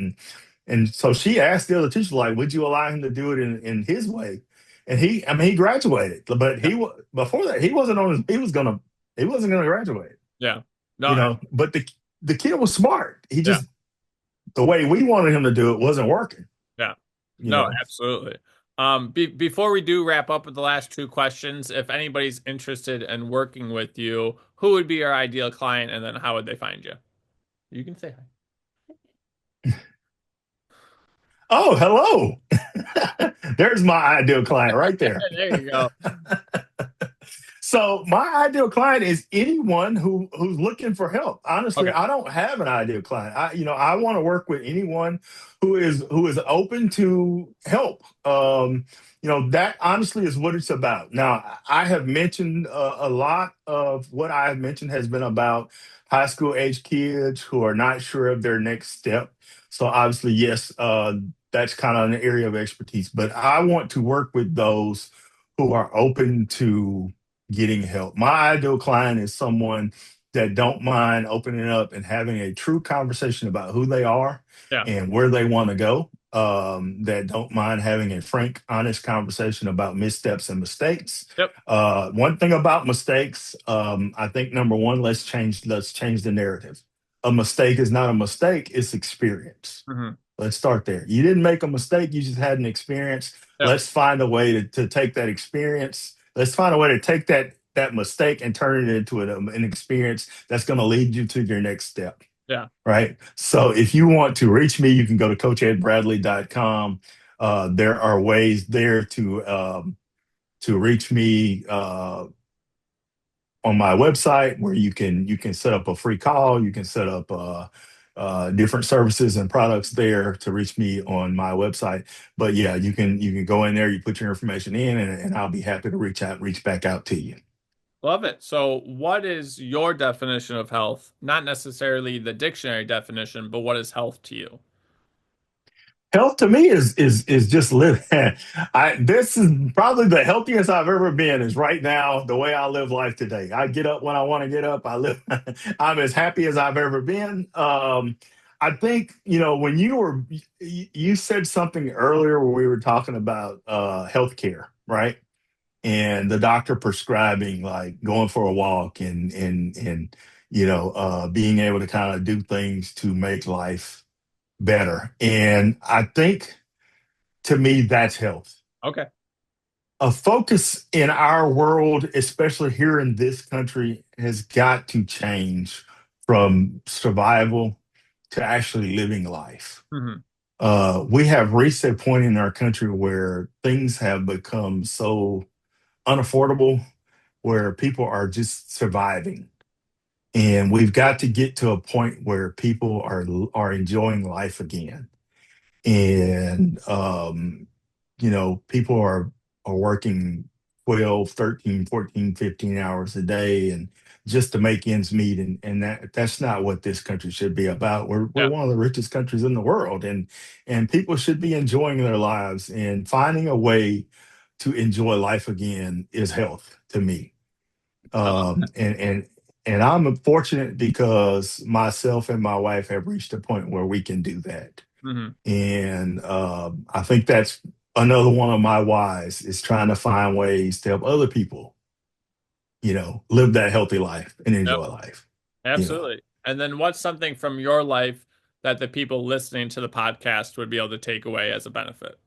S2: And so she asked the other teacher, like, would you allow him to do it in his way? And I mean, he graduated, but
S1: Yeah.
S2: before that, he wasn't gonna graduate,
S1: Yeah. No.
S2: but the kid was smart. He
S1: Yeah.
S2: just, the way we wanted him to do it wasn't working,
S1: Yeah.
S2: you
S1: No,
S2: know.
S1: absolutely. Before we do wrap up with the last two questions, if anybody's interested in working with you, who would be your ideal client, and then how would they find you? You can say
S2: Oh, hello. There's my ideal client right
S1: hi.
S2: there.
S1: There you go.
S2: So my ideal client is anyone who's looking for help. Honestly,
S1: Okay.
S2: I don't have an ideal client. I want to work with anyone who is open to help. That honestly is what it's about. Now, I have mentioned a lot of what I have mentioned has been about high school age kids who are not sure of their next step. So obviously, yes, that's kind of an area of expertise. But I want to work with those who are open to getting help. My ideal client is someone that don't mind opening up and having a true conversation about who they are
S1: Yeah.
S2: and where they want to go. That don't mind having a frank, honest conversation about missteps and mistakes.
S1: Yep.
S2: One thing about mistakes, I think number one, let's change the narrative. A mistake is not a mistake; it's experience.
S1: Hmm.
S2: Let's start there. You didn't make a mistake, you just had an experience.
S1: Yep.
S2: Let's find a way to take that experience. Let's find a way to take that mistake and turn it into an experience that's going to lead you to your next step.
S1: Yeah.
S2: Right. So if you want to reach me, you can go to coachedbradley.com. There are ways there to reach me. on my website where you can set up a free call. You can set up different services and products there to reach me on my website. But yeah, you can go in there, you put your information in, and I'll be happy to reach back out to you.
S1: Love it. So, what is your definition of health? Not necessarily the dictionary definition, but what is health to you?
S2: Health to me is just living. I This is probably the healthiest I've ever been. Is right now the way I live life today. I get up when I want to get up. I live. I'm as happy as I've ever been. I think when you said something earlier where we were talking about healthcare, right? And the doctor prescribing like going for a walk and being able to kind of do things to make life better. And I think to me, that's health.
S1: Okay.
S2: A focus in our world, especially here in this country, has got to change from survival to actually living life.
S1: Hmm.
S2: We have reached a point in our country where things have become so unaffordable, where people are just surviving. And we've got to get to a point where people are enjoying life again. And people are working 12, 13, 14, 15 hours a day and just to make ends meet, and that's not what this country should be about. We're
S1: Yeah.
S2: one of the richest countries in the world, and people should be enjoying their lives, and finding a way to enjoy life again is health to me.
S1: I love
S2: um and and and I'm fortunate because myself and my wife have reached a point where we can do that.
S1: that. Hmm.
S2: And I think that's another one of my whys, is trying to find ways to help other people, live that healthy life and
S1: Yep.
S2: enjoy life. You know,
S1: Absolutely. And then what's something from your life that the people listening to the podcast would be able to take away as a benefit?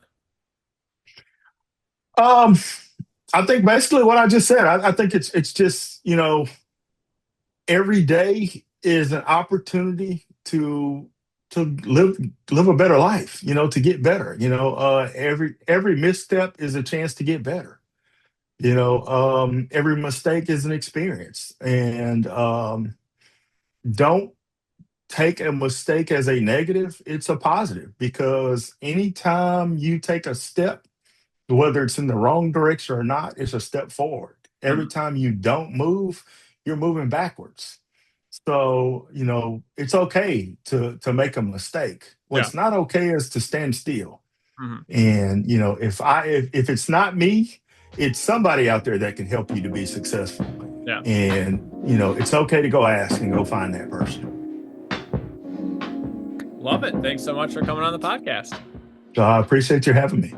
S2: um, I think basically what I just said. I think it's just every day is an opportunity to live a better life. To get better. Every misstep is a chance to get better. Every mistake is an experience, and don't take a mistake as a negative. It's a positive, because anytime you take a step, whether it's in the wrong direction or not, it's a step forward. Every
S1: Hmm.
S2: time you don't move, you're moving backwards. So, it's okay to make a mistake.
S1: Yeah.
S2: What's not okay is to stand still.
S1: Hmm.
S2: And, if it's not me, it's somebody out there that can help you to be successful.
S1: Yeah.
S2: And, it's okay to go ask and go find that person.
S1: Love it. Thanks so much for coming on the podcast.
S2: So I appreciate you having me.